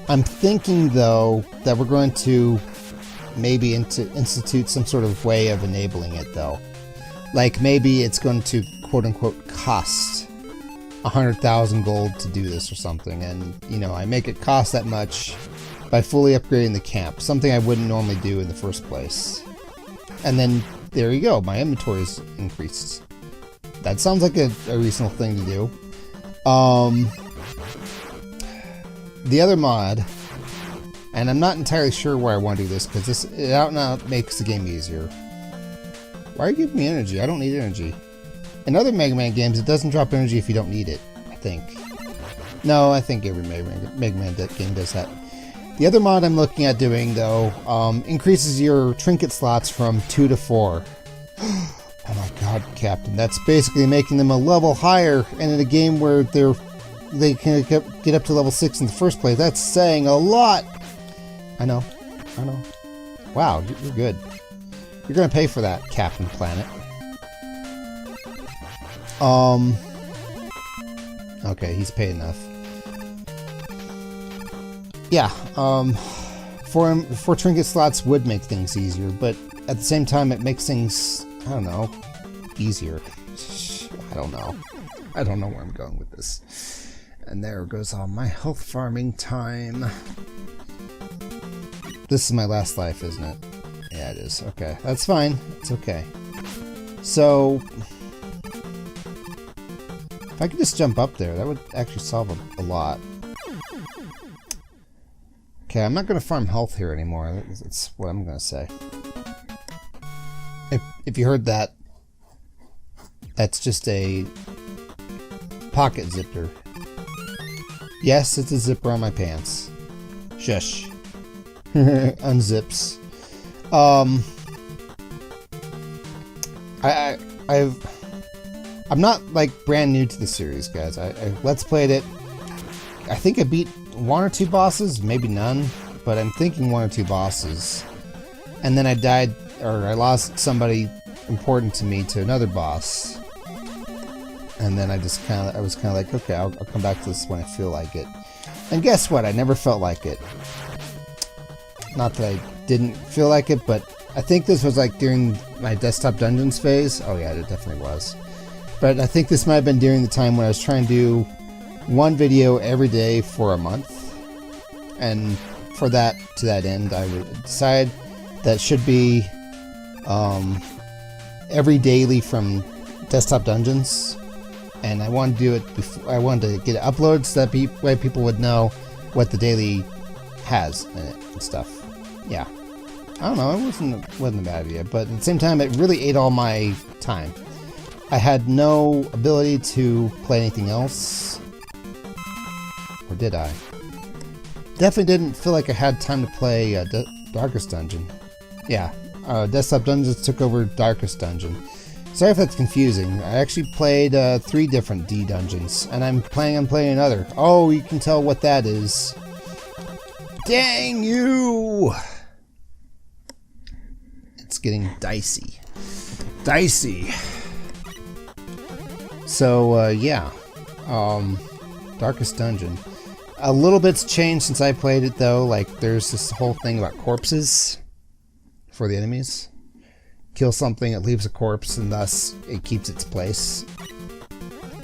I'm thinking, though, that we're going to maybe institute some sort of way of enabling it, though. Like, maybe it's going to, quote-unquote, cost 100,000 gold to do this or something, and, you know, I make it cost that much by fully upgrading the camp, something I wouldn't normally do in the first place. And then, there you go, my inventory is increased. That sounds like a reasonable thing to do. The other mod, and I'm not entirely sure where I want to do this, because it out and out makes the game easier. Why are you giving me energy? I don't need energy. In other Mega Man games, it doesn't drop energy if you don't need it, I think. No, I think every Mega Man game does that. The other mod I'm looking at doing, though, increases your trinket slots from 2 to 4. Oh my god, Captain. That's basically making them a level higher, and in a game where they can get up to level 6 in the first place. That's saying a lot! I know. Wow, you're good. You're gonna pay for that, Captain Planet. Okay, he's paid enough. Yeah, 4 trinket slots would make things easier, but at the same time it makes things, I don't know, easier. I don't know where I'm going with this. And there goes all my health farming time. This is my last life, isn't it? Yeah, it is. Okay, that's fine. It's okay. So, if I could just jump up there, that would actually solve a lot. Okay, I'm not going to farm health here anymore. That's what I'm going to say. If you heard that, that's just a pocket zipper. Yes, it's a zipper on my pants. Shush. Unzips. I'm not like brand new to the series, guys. I let's played it. I think I beat 1 or 2 bosses, maybe none, but I'm thinking 1 or 2 bosses. And then I died, or I lost somebody important to me to another boss. And then I was kind of like, okay, I'll come back to this when I feel like it. And guess what? I never felt like it. Not that I didn't feel like it, but I think this was like during my desktop dungeons phase. Oh yeah, it definitely was. But I think this might have been during the time when I was trying to do 1 video every day for a month. And to that end, I would decide that should be every daily from desktop dungeons. And I wanted to do it before, I wanted to get it uploaded so that way people would know what the daily has in it and stuff. Yeah. I don't know, it wasn't a bad idea, but at the same time it really ate all my time. I had no ability to play anything else. Or did I? Definitely didn't feel like I had time to play Darkest Dungeon. Yeah, Desktop Dungeons took over Darkest Dungeon. Sorry if that's confusing. I actually played 3 different D dungeons, and I'm planning on playing another. Oh, you can tell what that is. Dang you! It's getting dicey. Dicey! So, yeah. Darkest Dungeon. A little bit's changed since I played it, though. Like, there's this whole thing about corpses. for the enemies. Kill something, it leaves a corpse, and thus it keeps its place.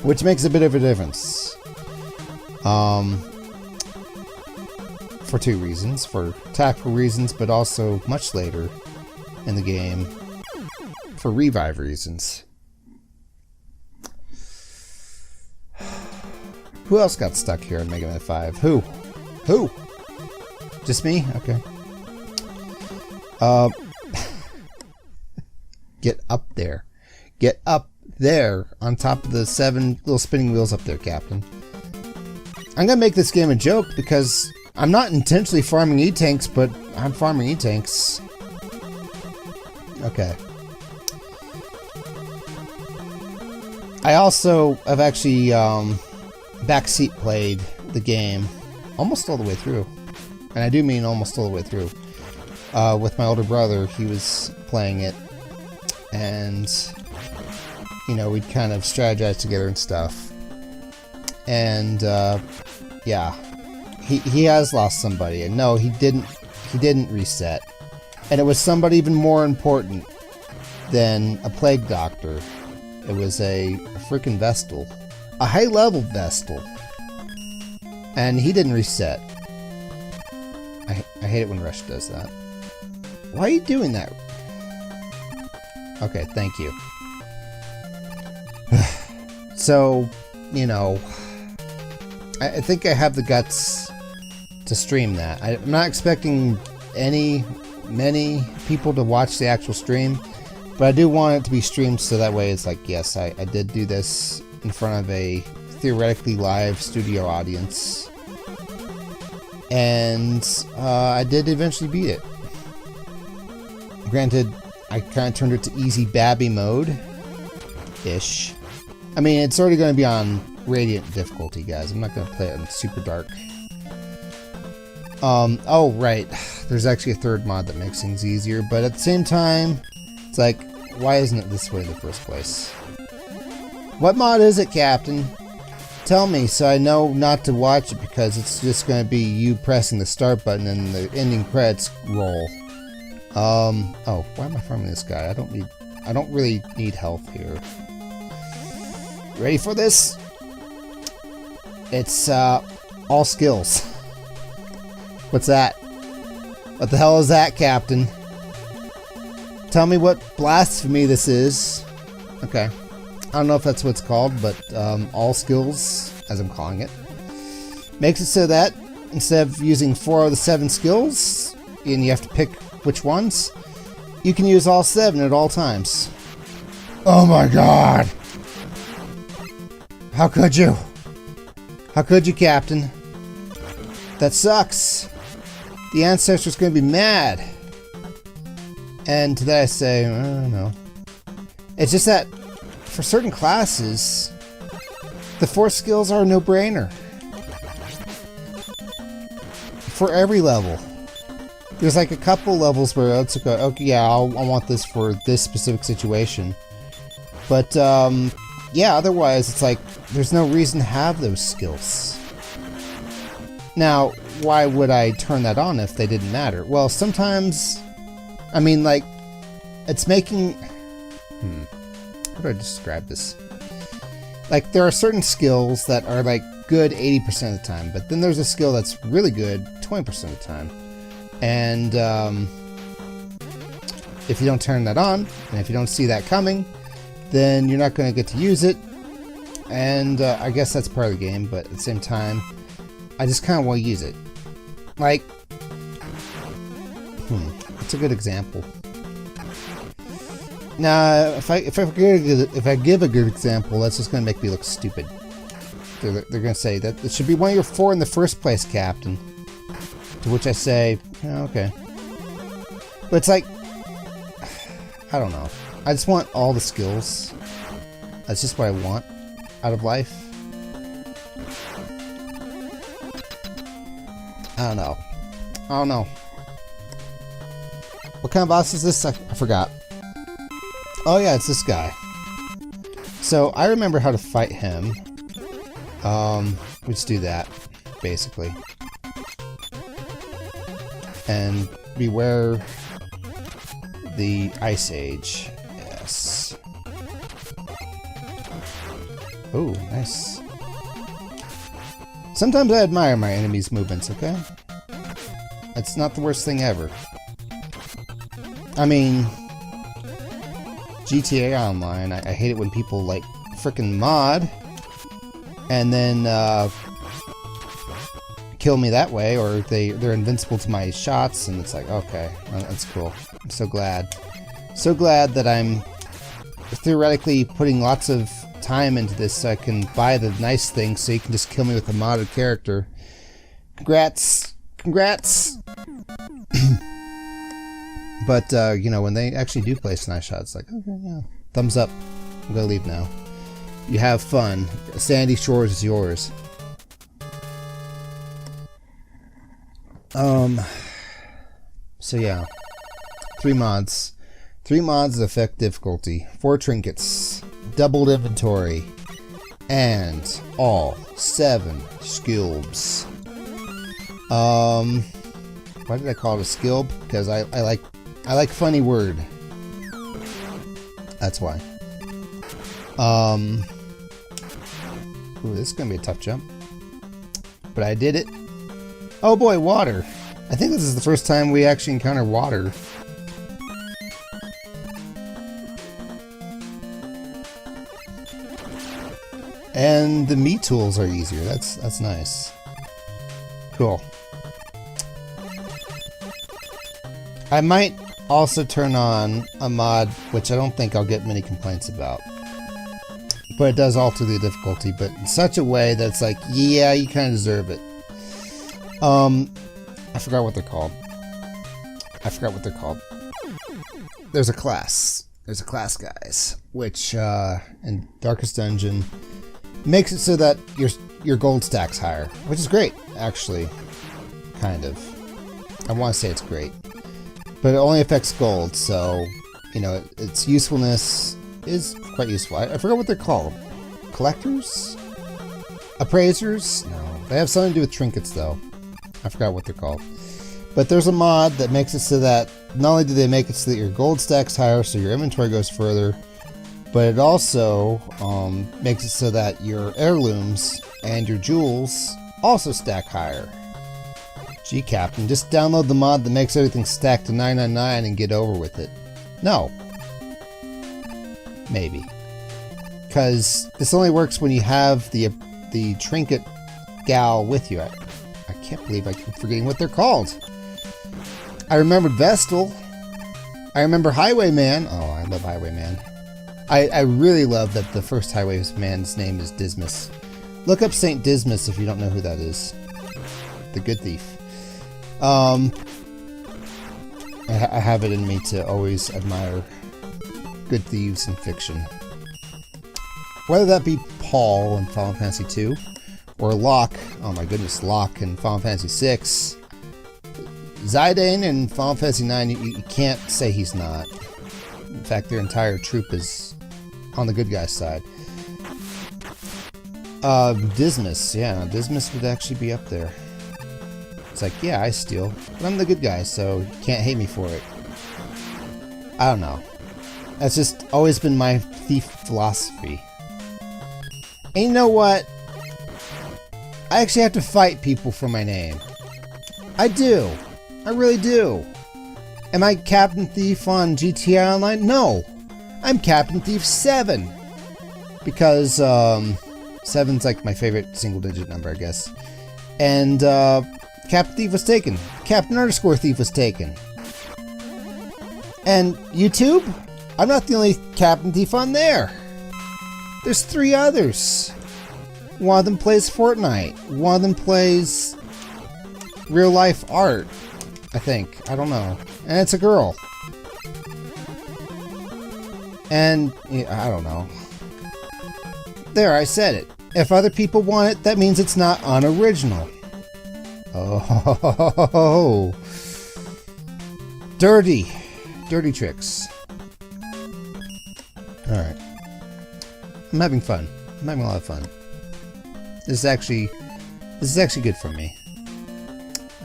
Which makes a bit of a difference. For two reasons. For tactical reasons, but also much later in the game for revive reasons. Who else got stuck here in Mega Man 5? Who? Who? Just me? Okay. Get up there. Get up there on top of the 7 little spinning wheels up there, Captain. I'm gonna make this game a joke because I'm not intentionally farming E-tanks, but I'm farming E-tanks. Okay. I also have actually backseat played the game almost all the way through. And I do mean almost all the way through. With my older brother, he was playing it. And, you know, we'd kind of strategize together and stuff. And, yeah. He has lost somebody. And no, he didn't reset. And it was somebody even more important than a plague doctor. It was a freaking Vestal. A high-level Vestal. And he didn't reset. I hate it when Rush does that. Why are you doing that? Okay, thank you. So, you know, I think I have the guts to stream that. I'm not expecting many people to watch the actual stream, but I do want it to be streamed so that way it's like, yes, I did do this in front of a theoretically live studio audience. And I did eventually beat it. Granted, I kind of turned it to easy babby mode-ish. I mean, it's already going to be on Radiant difficulty, guys. I'm not going to play it on super dark. Oh, right. There's actually a third mod that makes things easier, but at the same time, it's like, why isn't it this way in the first place? What mod is it, Captain? Tell me so I know not to watch it, because it's just going to be you pressing the start button and the ending credits roll. Oh, why am I farming this guy? I don't really need health here. Ready for this? It's, all skills. What's that? What the hell is that, Captain? Tell me what blasphemy this is. Okay. I don't know if that's what it's called, but, all skills, as I'm calling it, makes it so that instead of using 4 of the 7 skills, and you have to pick which ones, you can use all 7 at all times. Oh my god! How could you? How could you, Captain? That sucks. The ancestor's gonna be mad. And to that I say, I don't know. It's just that for certain classes, the 4 skills are a no-brainer. For every level. There's like a couple levels where it's like, okay, yeah, I want this for this specific situation. But, yeah, otherwise it's like, there's no reason to have those skills. Now, why would I turn that on if they didn't matter? Well, sometimes, I mean, like, it's making... How do I describe this? Like, there are certain skills that are, like, good 80% of the time, but then there's a skill that's really good 20% of the time. And, if you don't turn that on, and if you don't see that coming, then you're not going to get to use it. And, I guess that's part of the game, but at the same time, I just kind of want to use it. Like, that's a good example. Now, if I give a good example, that's just going to make me look stupid. They're going to say that it should be one of your 4 in the first place, Captain. To which I say, oh, okay. But it's like, I don't know. I just want all the skills. That's just what I want out of life. I don't know. I don't know. What kind of boss is this? I forgot. Oh yeah, it's this guy. So I remember how to fight him. We just do that, basically. And beware the Ice Age. Yes. Oh, nice. Sometimes I admire my enemies' movements, okay? It's not the worst thing ever. I mean, GTA Online, I hate it when people, like, frickin' mod and then kill me that way, or they're invincible to my shots, and it's like, okay, well, that's cool. I'm so glad. So glad that I'm theoretically putting lots of time into this so I can buy the nice things so you can just kill me with a modded character. Congrats! Congrats! But, you know, when they actually do place nice shots, it's like, okay, yeah. Thumbs up. I'm gonna leave now. You have fun. Sandy Shores is yours. So yeah. 3 mods. 3 mods that affect difficulty. 4 trinkets. Doubled inventory. And all 7 skills. Why did I call it a skill? Because I like funny word. That's why. Ooh, this is gonna be a tough jump. But I did it. Oh boy, water. I think this is the first time we actually encounter water. And the meat tools are easier. That's nice. Cool. I might also turn on a mod, which I don't think I'll get many complaints about. But it does alter the difficulty, but in such a way that's like, yeah, you kind of deserve it. I forgot what they're called. There's a class. There's a class, guys, which in Darkest Dungeon makes it so that your gold stack's higher, which is great, actually. Kind of. I want to say it's great. But it only affects gold, so, you know, its usefulness is quite useful. I forgot what they're called. Collectors? Appraisers? No. They have something to do with trinkets, though. I forgot what they're called. But there's a mod that makes it so that not only do they make it so that your gold stack's higher, so your inventory goes further, but it also makes it so that your heirlooms and your jewels also stack higher. Gee, Captain, just download the mod that makes everything stack to 999 and get over with it. No. Maybe. Because this only works when you have the trinket gal with you. I can't believe I keep forgetting what they're called. I remembered Vestal. I remember Highwayman. Oh, I love Highwayman. I really love that the first Highwayman's name is Dismas. Look up Saint Dismas if you don't know who that is. The good thief. I have it in me to always admire good thieves in fiction. Whether that be Paul in Final Fantasy II, or Locke, oh my goodness, Locke in Final Fantasy VI, Zidane in Final Fantasy IX, you can't say he's not. In fact, their entire troop is on the good guy's side. Dismas, yeah, Dismas would actually be up there. It's like, yeah, I steal, but I'm the good guy, so you can't hate me for it. I don't know. That's just always been my thief philosophy. And you know what? I actually have to fight people for my name. I do. I really do. Am I Captain Thief on GTA Online? No. I'm Captain Thief 7. Because, 7's like my favorite single-digit number, I guess. And, Captain Thief was taken. Captain_Thief was taken. And YouTube? I'm not the only Captain Thief on there. There's 3 others. One of them plays Fortnite. One of them plays real life art, I think. I don't know. And it's a girl. And, yeah, I don't know. There, I said it. If other people want it, that means it's not unoriginal. Oh, dirty tricks. Alright. I'm having fun. I'm having a lot of fun. This is actually good for me.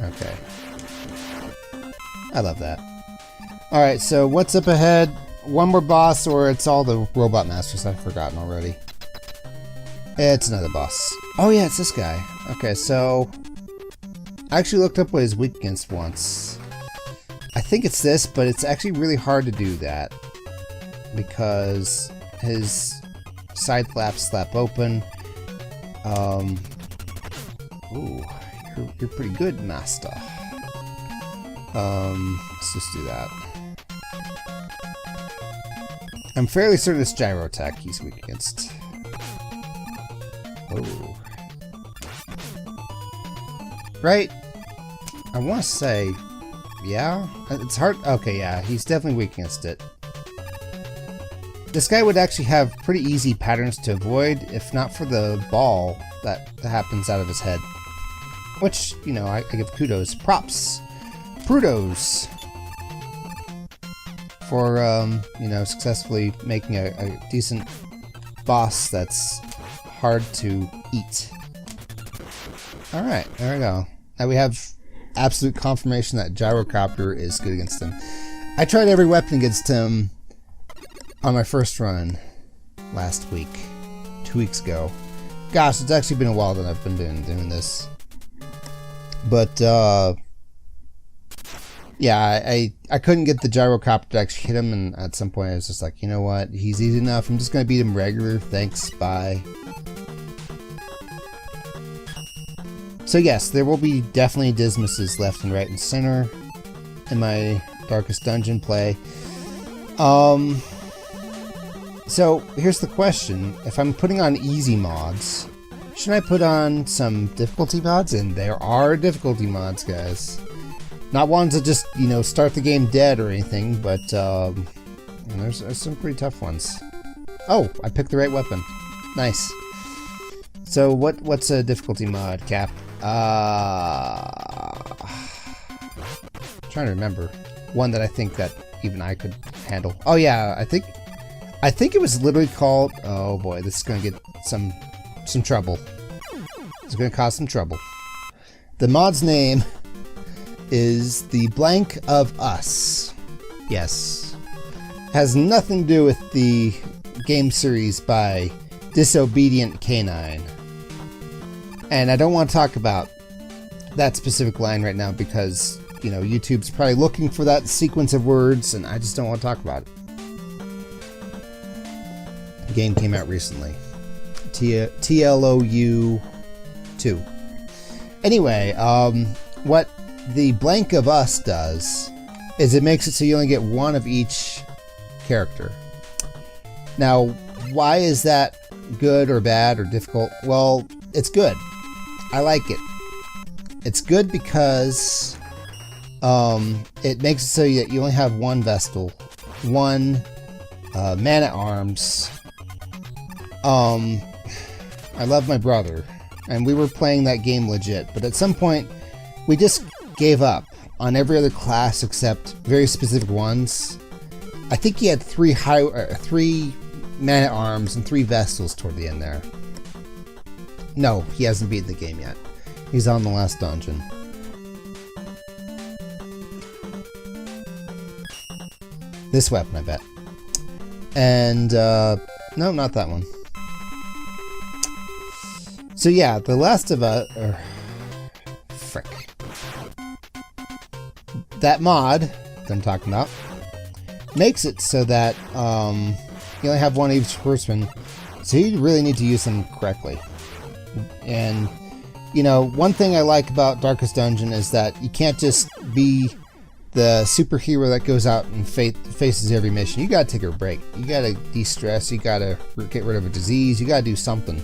Okay. I love that. Alright, so what's up ahead? One more boss, or it's all the robot masters I've forgotten already. It's another boss. Oh yeah, it's this guy. Okay, so I actually looked up what he's weak against once. I think it's this, but it's actually really hard to do that because his side flaps slap open. Ooh, you're pretty good, master. Let's just do that. I'm fairly certain it's gyro attack he's weak against. Oh. Right? I want to say, yeah? It's hard. Okay, yeah, he's definitely weak against it. This guy would actually have pretty easy patterns to avoid if not for the ball that happens out of his head. Which, you know, I give kudos. Props. Prudos. For, you know, successfully making a decent boss that's hard to eat. Alright, there we go. Now we have absolute confirmation that Gyrocopter is good against him. I tried every weapon against him on my first run last week. 2 weeks ago. Gosh, it's actually been a while that I've been doing this. But, yeah, I couldn't get the Gyrocopter to actually hit him, and at some point I was just like, you know what, he's easy enough, I'm just gonna beat him regular, thanks, bye. So yes, there will be definitely Dismuses left and right and center in my Darkest Dungeon play. So here's the question, if I'm putting on easy mods, should I put on some difficulty mods? And there are difficulty mods, guys. Not ones that just, you know, start the game dead or anything, but there's some pretty tough ones. Oh, I picked the right weapon. Nice. So what's a difficulty mod, Cap? Trying to remember one that I think that even I could handle. Oh yeah, I think it was literally called. Oh boy, this is gonna get some trouble. It's gonna cause some trouble. The mod's name is the Blank of Us. Yes. Has nothing to do with the game series by Disobedient Canine. And I don't want to talk about that specific line right now because, you know, YouTube's probably looking for that sequence of words and I just don't want to talk about it. The game came out recently. TLOU 2. Anyway, what the Blank of Us does is it makes it so you only get one of each character. Now, why is that good or bad or difficult? Well, it's good. I like it. It's good because it makes it so that you only have one Vestal, one Man-at-Arms. I love my brother, and we were playing that game legit, but at some point we just gave up on every other class except very specific ones. I think he had three Man-at-Arms and 3 Vestals toward the end there. No, he hasn't beaten the game yet. He's on the last dungeon. This weapon, I bet. And, no, not that one. So yeah, The Last of Us... frick. That mod that I'm talking about makes it so that you only have one each person, so you really need to use them correctly. And, you know, one thing I like about Darkest Dungeon is that you can't just be the superhero that goes out and faces every mission. You gotta take a break. You gotta de-stress. You gotta get rid of a disease. You gotta do something.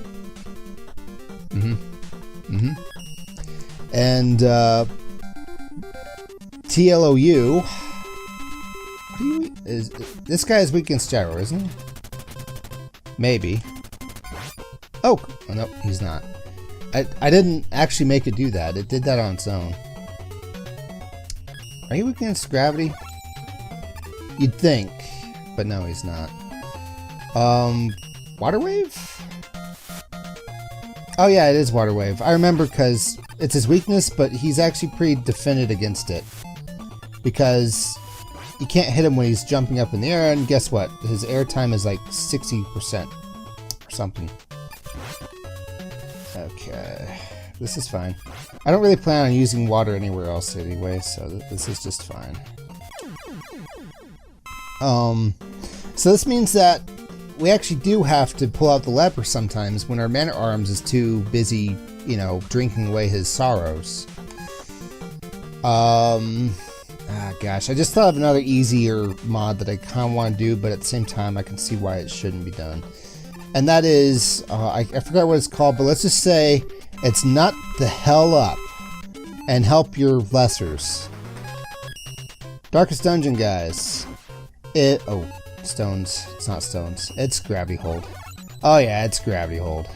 And, TLOU. This guy is weak against gyro, isn't he? Maybe. Oh, no, he's not. I didn't actually make it do that. It did that on its own. Are you weak against gravity? You'd think, but no, he's not. Water wave? Oh yeah, it is water wave. I remember because it's his weakness, but he's actually pretty defended against it. Because you can't hit him when he's jumping up in the air, and guess what? His air time is like 60% or something. Okay, this is fine. I don't really plan on using water anywhere else anyway, so this is just fine. So this means that we actually do have to pull out the lever sometimes when our man-at-arms is too busy, you know, drinking away his sorrows. Gosh, I just thought of another easier mod that I kind of want to do, but at the same time, I can see why it shouldn't be done. And that is, I forgot what it's called, but let's just say it's nut the hell up and help your lessers. Darkest Dungeon, guys. Oh, stones. It's not stones. It's gravity hold. Oh yeah, it's gravity hold.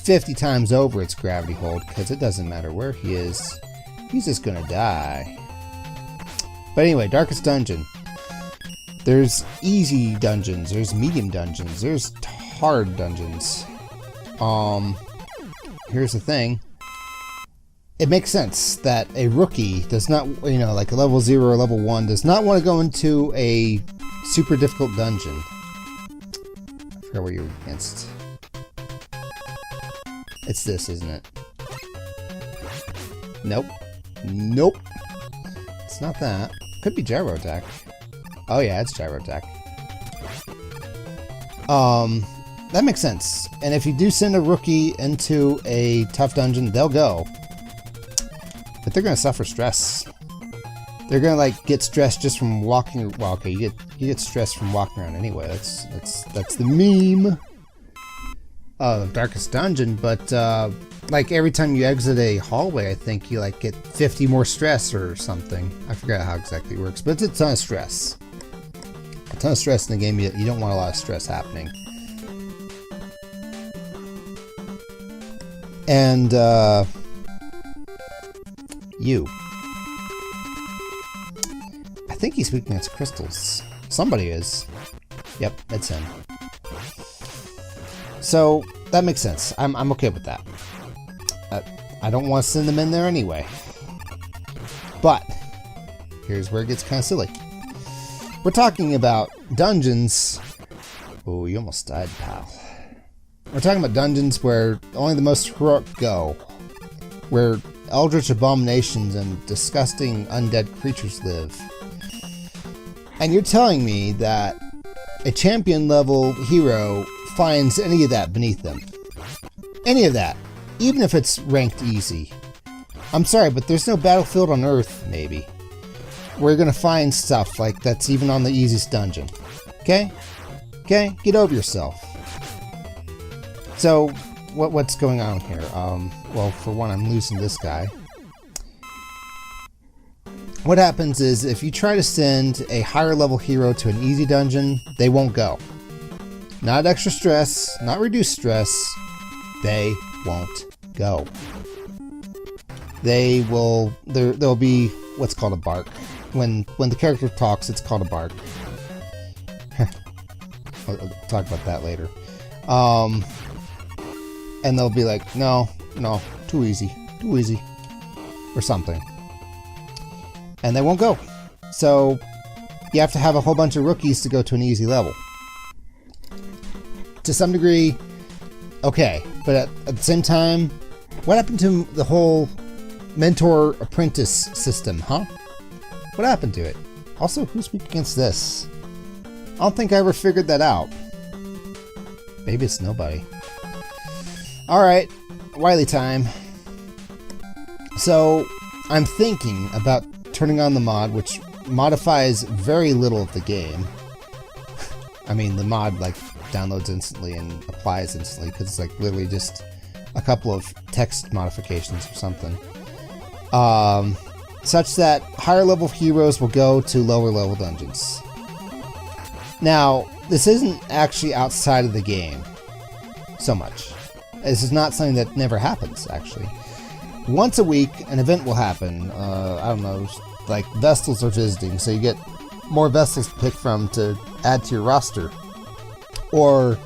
50 times over it's gravity hold, because it doesn't matter where he is. He's just gonna die. But anyway, Darkest Dungeon. There's easy dungeons, there's medium dungeons, there's hard dungeons. Here's the thing. It makes sense that a rookie does not, you know, like a level 0 or level 1, does not want to go into a super difficult dungeon. I forgot what you're against. It's this, isn't it? Nope. Nope. It's not that. Could be gyro attack. Oh yeah, it's gyro attack. That makes sense. And if you do send a rookie into a tough dungeon, they'll go. But they're gonna suffer stress. They're gonna like get stressed just from walking. Well, okay, you get stressed from walking around anyway. That's the meme of Darkest Dungeon. But like every time you exit a hallway, I think you like get 50 more stress or something. I forgot how exactly it works, but it's a ton of stress. A ton of stress in the game. You don't want a lot of stress happening. And you. I think he's weak against crystals. Somebody is. Yep, it's him. So that makes sense. I'm okay with that. I don't want to send them in there anyway. But here's where it gets kind of silly. We're talking about dungeons. Oh, you almost died, pal. We're talking about dungeons where only the most heroic go, where eldritch abominations and disgusting undead creatures live. And you're telling me that a champion level hero finds any of that beneath them. Any of that. Even if it's ranked easy. I'm sorry, but there's no battlefield on Earth, maybe, where you're gonna find stuff like that's even on the easiest dungeon. Okay? Okay? Get over yourself. So, what's going on here? Well, for one, I'm losing this guy. What happens is, if you try to send a higher level hero to an easy dungeon, they won't go. Not extra stress, not reduced stress, they won't go. They will, there'll be what's called a bark. When the character talks, it's called a bark. I'll talk about that later. And they'll be like, no, too easy, or something. And they won't go. So you have to have a whole bunch of rookies to go to an easy level. To some degree, okay, but at the same time, what happened to the whole mentor-apprentice system, huh? What happened to it? Also, who's weak against this? I don't think I ever figured that out. Maybe it's nobody. Alright, Wily time. So, I'm thinking about turning on the mod, which modifies very little of the game. I mean, the mod, like, downloads instantly and applies instantly, because it's, like, literally just a couple of text modifications or something. Such that higher level heroes will go to lower level dungeons. Now, this isn't actually outside of the game so much. This is not something that never happens, actually. Once a week, an event will happen. I don't know, like Vestals are visiting, so you get more Vestals to pick from to add to your roster. Or,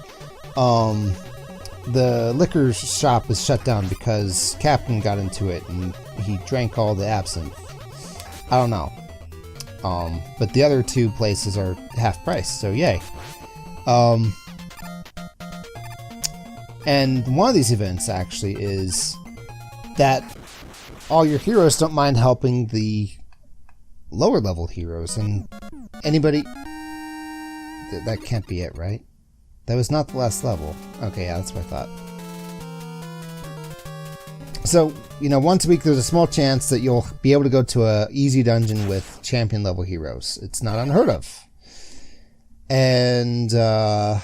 the liquor shop is shut down because Captain got into it and he drank all the absinthe. I don't know. But the other 2 places are half price, so yay. And one of these events actually is that all your heroes don't mind helping the lower level heroes, and anybody... That can't be it, right? That was not the last level. Okay, yeah, that's what I thought. So, you know, once a week there's a small chance that you'll be able to go to a easy dungeon with champion level heroes. It's not unheard of. And I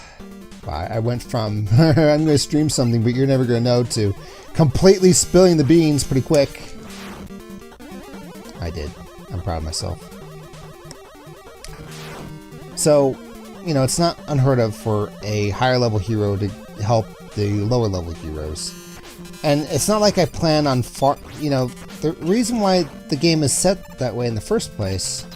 went from I'm going to stream something but you're never going to know to completely spilling the beans pretty quick. I did. I'm proud of myself. So, you know, it's not unheard of for a higher level hero to help the lower level heroes. And it's not like I plan on you know, the reason why the game is set that way in the first place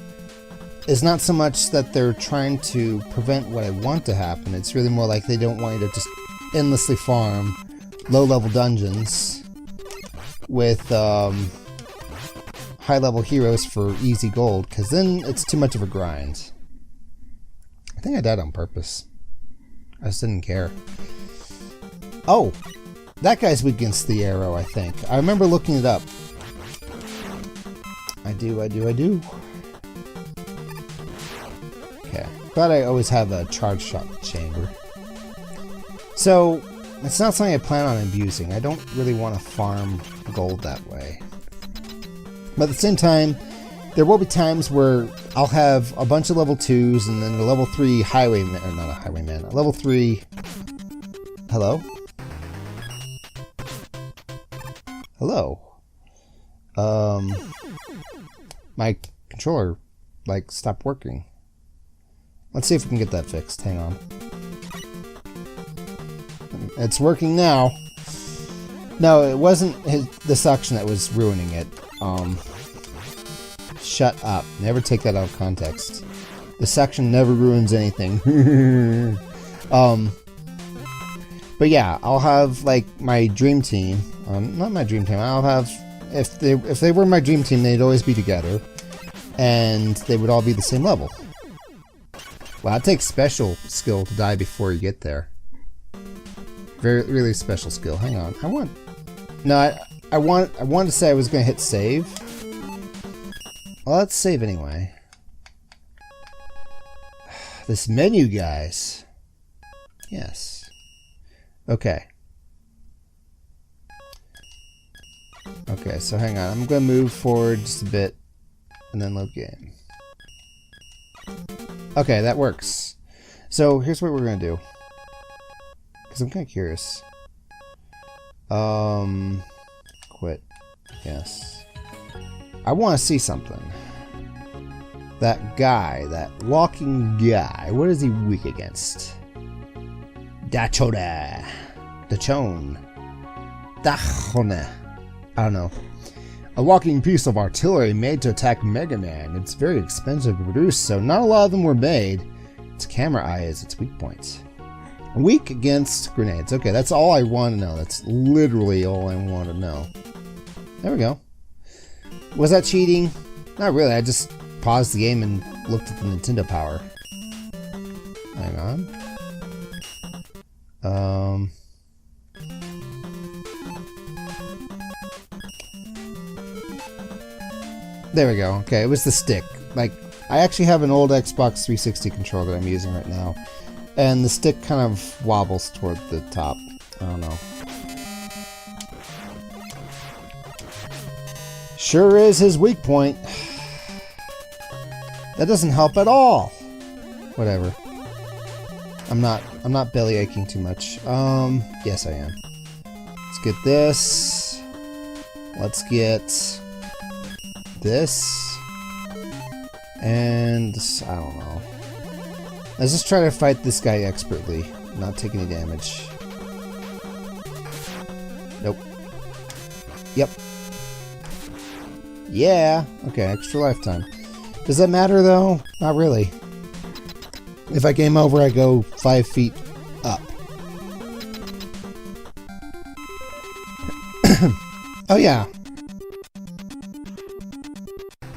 is not so much that they're trying to prevent what I want to happen. It's really more like they don't want you to just endlessly farm low-level dungeons with high-level heroes for easy gold, because then it's too much of a grind. I think I died on purpose. I just didn't care. Oh! That guy's weak against the arrow, I think. I remember looking it up. I do. Okay. But I always have a charge shot chamber. So, it's not something I plan on abusing. I don't really want to farm gold that way. But at the same time, there will be times where I'll have a bunch of level 2s and then a level 3 highwayman, or not a highwayman, a level 3... Hello? Hello. My controller, like, stopped working. Let's see if we can get that fixed. Hang on. It's working now. No, it wasn't the suction that was ruining it. Shut up. Never take that out of context. The suction never ruins anything. But yeah, I'll have, like, my dream team. Not my dream team. I'll have... If they were my dream team, they'd always be together. And they would all be the same level. Wow, it takes special skill to die before you get there. Really special skill. Hang on. I wanted to say I was going to hit save. Well, let's save anyway. This menu, guys. Yes. Okay. Okay, so hang on. I'm going to move forward just a bit and then load game. Okay, that works. So here's what we're going to do. Because I'm kind of curious. Quit. Yes. I want to see something. That guy, that walking guy, what is he weak against? Dachone. Dachone. I don't know. A walking piece of artillery made to attack Megaman. It's very expensive to produce, so not a lot of them were made. Its camera eye is its weak point. Weak against grenades. Okay, that's all I want to know. That's literally all I want to know. There we go. Was that cheating? Not really. I just paused the game and looked at the Nintendo power. Hang on. There we go. Okay, it was the stick. Like, I actually have an old Xbox 360 controller that I'm using right now. And the stick kind of wobbles toward the top. I don't know. Sure is his weak point. That doesn't help at all. Whatever. I'm not belly aching too much. Yes I am. Let's get this. Let's get this. And I don't know. Let's just try to fight this guy expertly, not take any damage. Nope. Yep. Yeah. Okay, extra lifetime. Does that matter though? Not really. If I game over, I go 5 feet up. Oh yeah.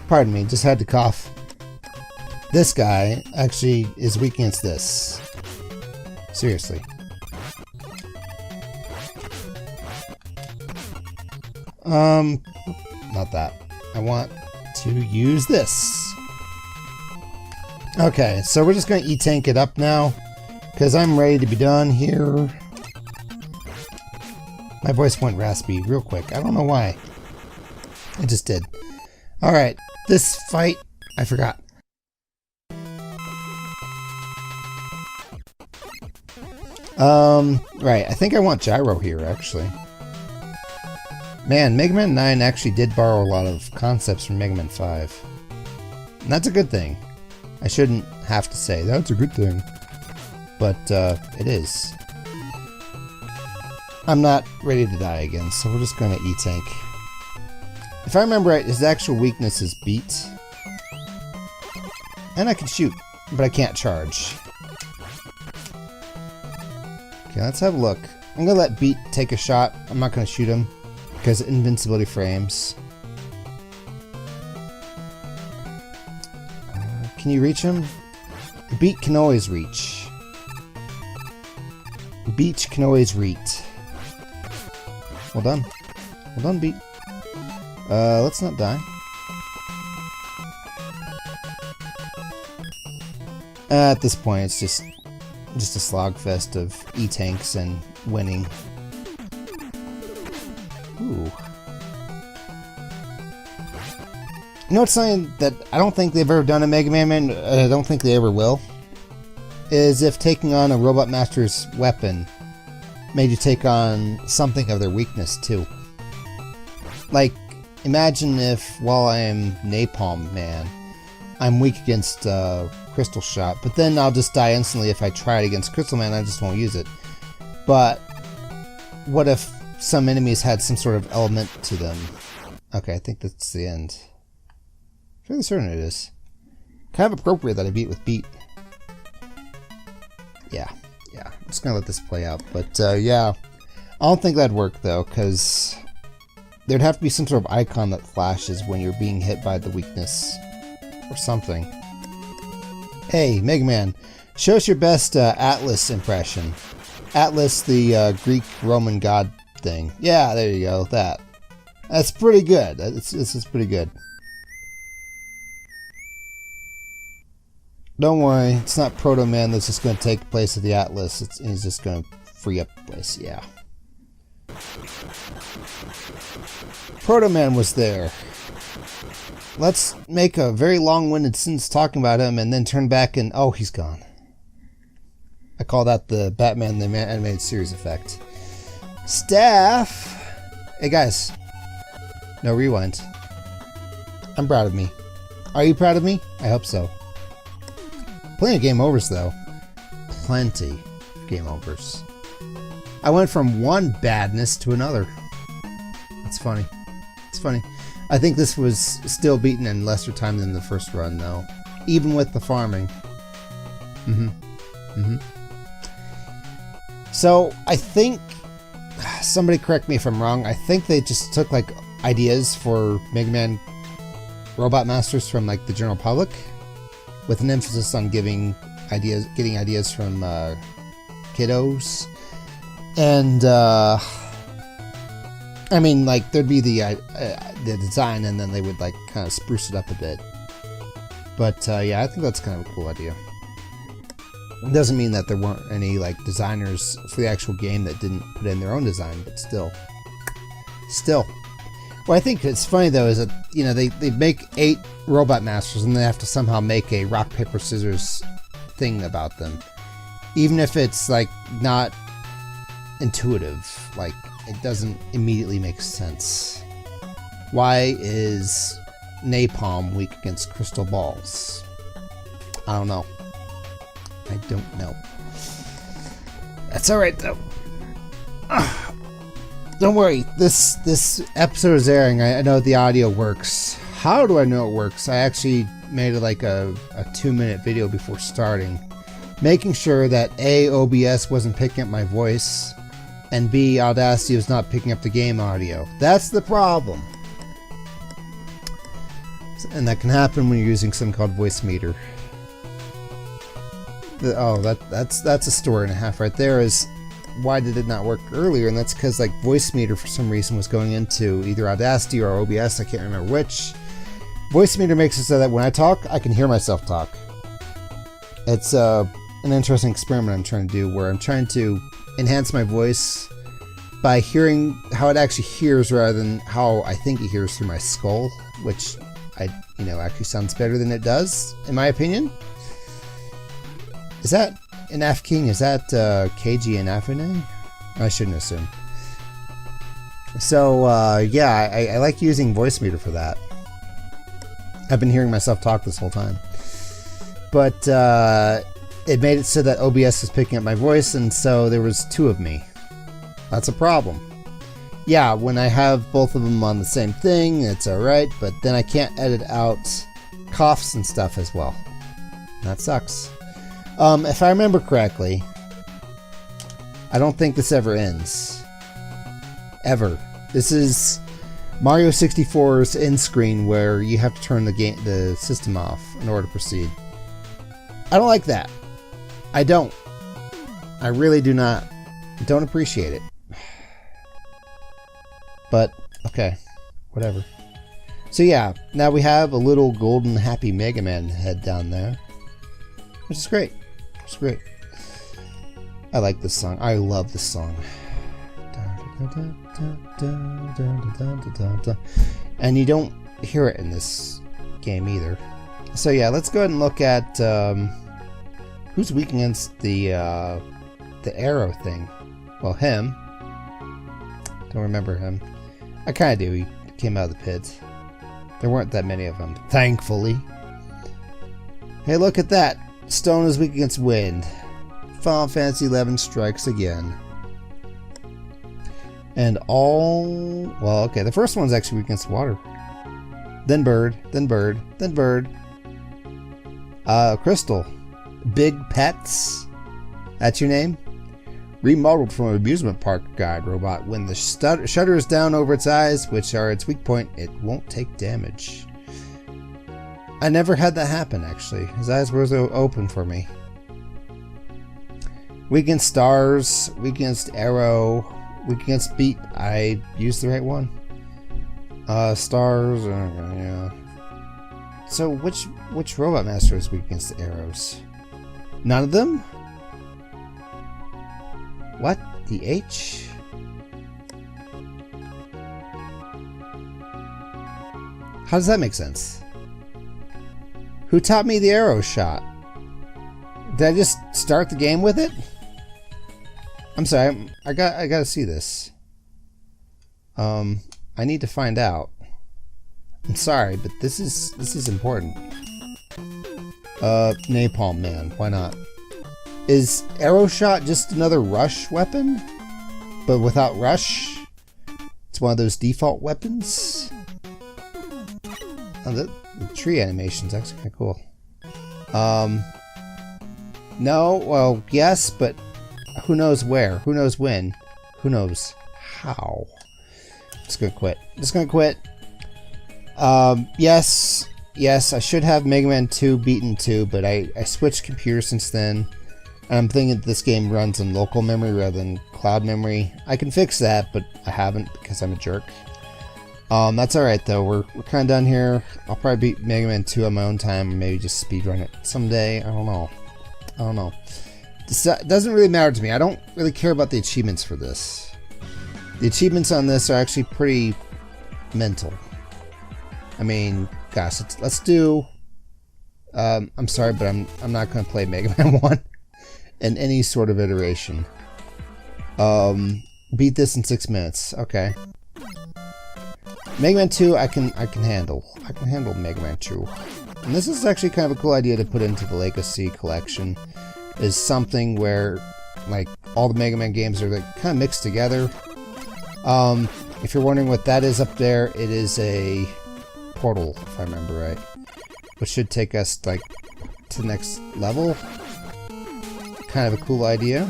Pardon me, just had to cough. This guy actually is weak against this. Seriously. Not that. I want to use this. Okay, so we're just gonna E-tank it up now, because I'm ready to be done here. My voice went raspy real quick. I don't know why. It just did. Alright, this fight, I forgot. Right, I think I want Gyro here, actually. Man, Mega Man 9 actually did borrow a lot of concepts from Mega Man 5. And that's a good thing. I shouldn't have to say that's a good thing. But, it is. I'm not ready to die again, so we're just gonna E-tank. If I remember right, his actual weakness is beat. And I can shoot, but I can't charge. Okay, let's have a look. I'm gonna let Beat take a shot. I'm not gonna shoot him because invincibility frames. Can you reach him? Beat can always reach. Beat can always reach. Well done. Well done, Beat. Let's not die. At this point, it's just a slogfest of E-tanks and winning. Ooh. You know what's something that I don't think they've ever done in Mega Man, and I don't think they ever will? Is if taking on a Robot Master's weapon made you take on something of their weakness too. Like, imagine if while I am Napalm Man, I'm weak against Crystal Shot, but then I'll just die instantly if I try it against Crystal Man. I just won't use it. But what if some enemies had some sort of element to them? Okay, I think that's the end. I'm fairly certain it is. Kind of appropriate that I beat with Beat. Yeah, I'm just gonna let this play out. But yeah, I don't think that'd work though, because there'd have to be some sort of icon that flashes when you're being hit by the weakness or something. Hey, Mega Man, show us your best Atlas impression. Atlas, the Greek Roman god thing. Yeah, there you go. That's pretty good. This is pretty good. Don't worry, it's not Proto Man that's just going to take the place of the Atlas. He's just going to free up the place. Yeah. Proto Man was there. Let's make a very long-winded sentence talking about him and then turn back and oh, he's gone. I call that the Batman the Animated Series effect. Staff! Hey guys. No rewind. I'm proud of me. Are you proud of me? I hope so. Plenty of game overs though. Plenty of game overs. I went from one badness to another. It's funny. It's funny. I think this was still beaten in lesser time than the first run, though. Even with the farming. So, I think... Somebody correct me if I'm wrong. I think they just took, like, ideas for Mega Man Robot Masters from, like, the general public. With an emphasis on getting ideas from, kiddos. And, I mean, like, there'd be the design, and then they would, like, kind of spruce it up a bit. But, yeah, I think that's kind of a cool idea. It doesn't mean that there weren't any, like, designers for the actual game that didn't put in their own design, but still. What I think it's funny, though, is that, you know, they make 8 Robot Masters, and they have to somehow make a rock, paper, scissors thing about them. Even if it's, like, not intuitive, like, it doesn't immediately make sense. Why is Napalm weak against crystal balls? I don't know. I don't know. That's alright though. Don't worry, this episode is airing. I know the audio works. How do I know it works? I actually made like a 2-minute video before starting, making sure that A, OBS wasn't picking up my voice, and B, Audacity was not picking up the game audio. That's the problem. And that can happen when you're using something called Voice Meter. That's a story and a half right there. Is why did it not work earlier? And that's because like voice meter for some reason was going into either Audacity or OBS. I can't remember which. Voice meter makes it so that when I talk, I can hear myself talk. It's an interesting experiment I'm trying to do, where I'm trying to enhance my voice by hearing how it actually hears rather than how I think it hears through my skull, which actually sounds better than it does, in my opinion. Is that an F King? Is that KG and Afune? I shouldn't assume. So yeah, I like using voice meter for that. I've been hearing myself talk this whole time, but it made it so that OBS was picking up my voice, and so there was two of me. That's a problem. Yeah, when I have both of them on the same thing, it's alright, but then I can't edit out coughs and stuff as well. That sucks. If I remember correctly, I don't think this ever ends. Ever. This is Mario 64's end screen where you have to turn the system off in order to proceed. I don't like that. I don't. I really don't appreciate it. But, okay, whatever. So yeah, now we have a little golden happy Mega Man head down there, which is great. It's great. I like this song. I love this song. And you don't hear it in this game either. So yeah, let's go ahead and look at who's weak against the arrow thing. Well, him. Don't remember him. I kind of do. He came out of the pit. There weren't that many of them, thankfully. Hey, look at that. Stone is weak against wind. Final Fantasy XI strikes again. And well, okay, the first one's actually weak against water. Then bird, then bird, then bird. Crystal. Big Pets. That's your name? Remodeled from an amusement park guide robot. When the shutter is down over its eyes, which are its weak point, it won't take damage. I never had that happen, actually. His eyes were open for me. Weak against stars, weak against arrow, weak against beat. I used the right one. Stars, yeah. So which robot master is weak against the arrows? None of them? What? The H? How does that make sense? Who taught me the arrow shot? Did I just start the game with it? I'm sorry, I gotta see this. I need to find out. I'm sorry, but this is important. Napalm Man, why not? Is arrow shot just another rush weapon? But without rush? It's one of those default weapons? Oh, the tree animation's actually kind of cool. No, well, yes, but who knows where? Who knows when? Who knows how? Just gonna quit. Just gonna quit. Yes, I should have Mega Man 2 beaten too, but I switched computers since then. And I'm thinking that this game runs on local memory rather than cloud memory. I can fix that, but I haven't because I'm a jerk. That's alright though, we're kind of done here. I'll probably beat Mega Man 2 on my own time, or maybe just speedrun it someday. I don't know. This doesn't really matter to me. I don't really care about the achievements for this. The achievements on this are actually pretty mental. I mean, gosh, let's do... I'm sorry, but I'm not going to play Mega Man 1 in any sort of iteration. Beat this in 6 minutes. Okay. Mega Man 2, I can handle. I can handle Mega Man 2. And this is actually kind of a cool idea to put into the Legacy collection. Is something where, like, all the Mega Man games are like kind of mixed together. If you're wondering what that is up there, it is a portal, if I remember right, which should take us like to the next level. Kind of a cool idea.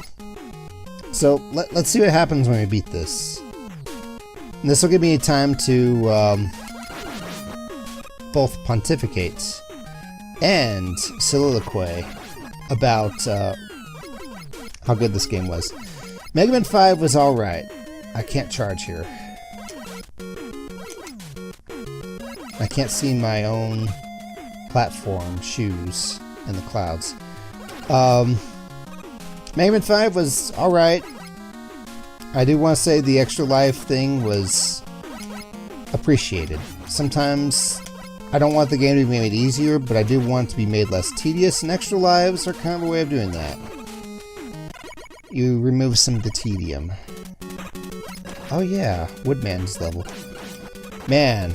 So let's see what happens when we beat this. And this will give me time to both pontificate and soliloquy about how good this game was. Megaman 5 was alright. I can't charge here. I can't see my own platform, shoes, in the clouds. Megaman 5 was alright. I do want to say the extra life thing was appreciated. Sometimes I don't want the game to be made easier, but I do want it to be made less tedious, and extra lives are kind of a way of doing that. You remove some of the tedium. Oh yeah, Woodman's level. Man.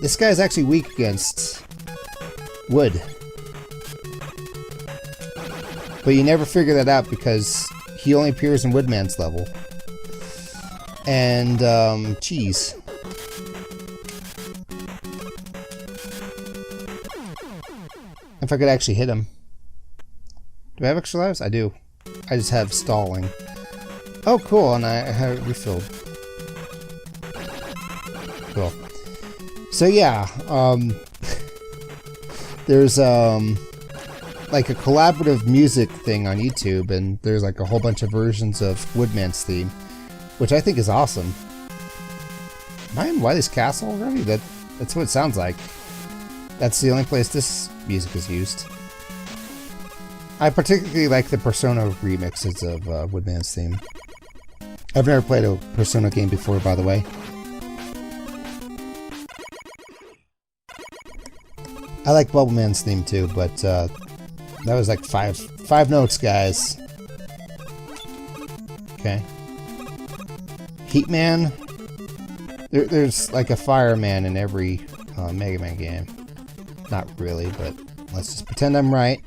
This guy's actually weak against wood. But you never figure that out because he only appears in Woodman's level. And, cheese. If I could actually hit him. Do I have extra lives? I do. I just have stalling. Oh, cool, and I have it refilled. Cool. So yeah, there's like a collaborative music thing on YouTube, and there's like a whole bunch of versions of Woodman's theme, which I think is awesome. Am I in Wily's Castle already? That's what it sounds like. That's the only place this music is used. I particularly like the Persona remixes of Woodman's theme. I've never played a Persona game before, by the way. I like Bubbleman's theme too, but that was like five notes, guys. Okay. Heatman. There's like a fireman in every Mega Man game. Not really, but let's just pretend I'm right.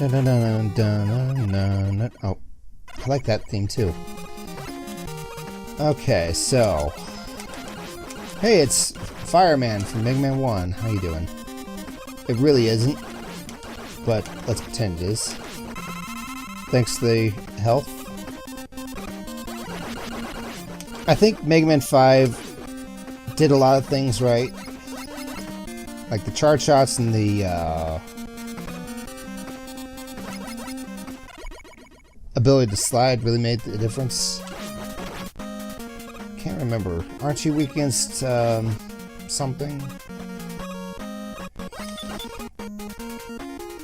Oh, I like that theme too. Okay, so hey, it's Fireman from Mega Man 1. How you doing? It really isn't, but let's pretend it is. Thanks to the health. I think Mega Man 5 did a lot of things right. Like the charge shots and the ability to slide really made the difference. Can't remember. Aren't you weak against something?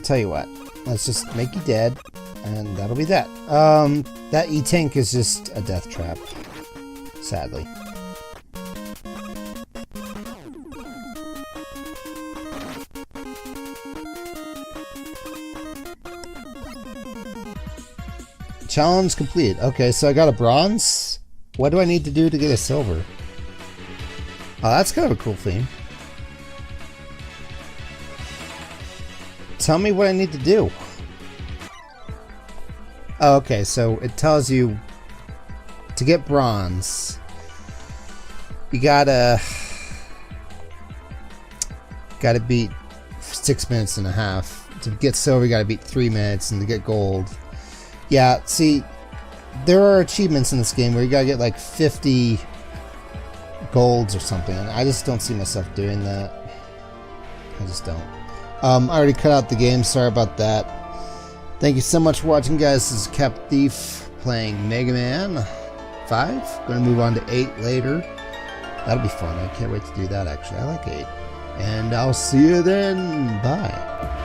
Tell you what, let's just make you dead, and that'll be that. That E-Tank is just a death trap, sadly. Challenge completed. Okay, so I got a bronze. What do I need to do to get a silver? Oh, that's kind of a cool theme. Tell me what I need to do. Oh, okay, so it tells you to get bronze. You gotta beat 6 minutes and a half. To get silver, you gotta beat 3 minutes, and to get gold. Yeah, see, there are achievements in this game where you gotta get like 50 golds or something. I just don't see myself doing that. I just don't. I already cut out the game, sorry about that. Thank you so much for watching, guys. This is Cap Thief playing Mega Man 5. Gonna move on to 8 later. That'll be fun. I can't wait to do that, actually. I like 8. And I'll see you then. Bye.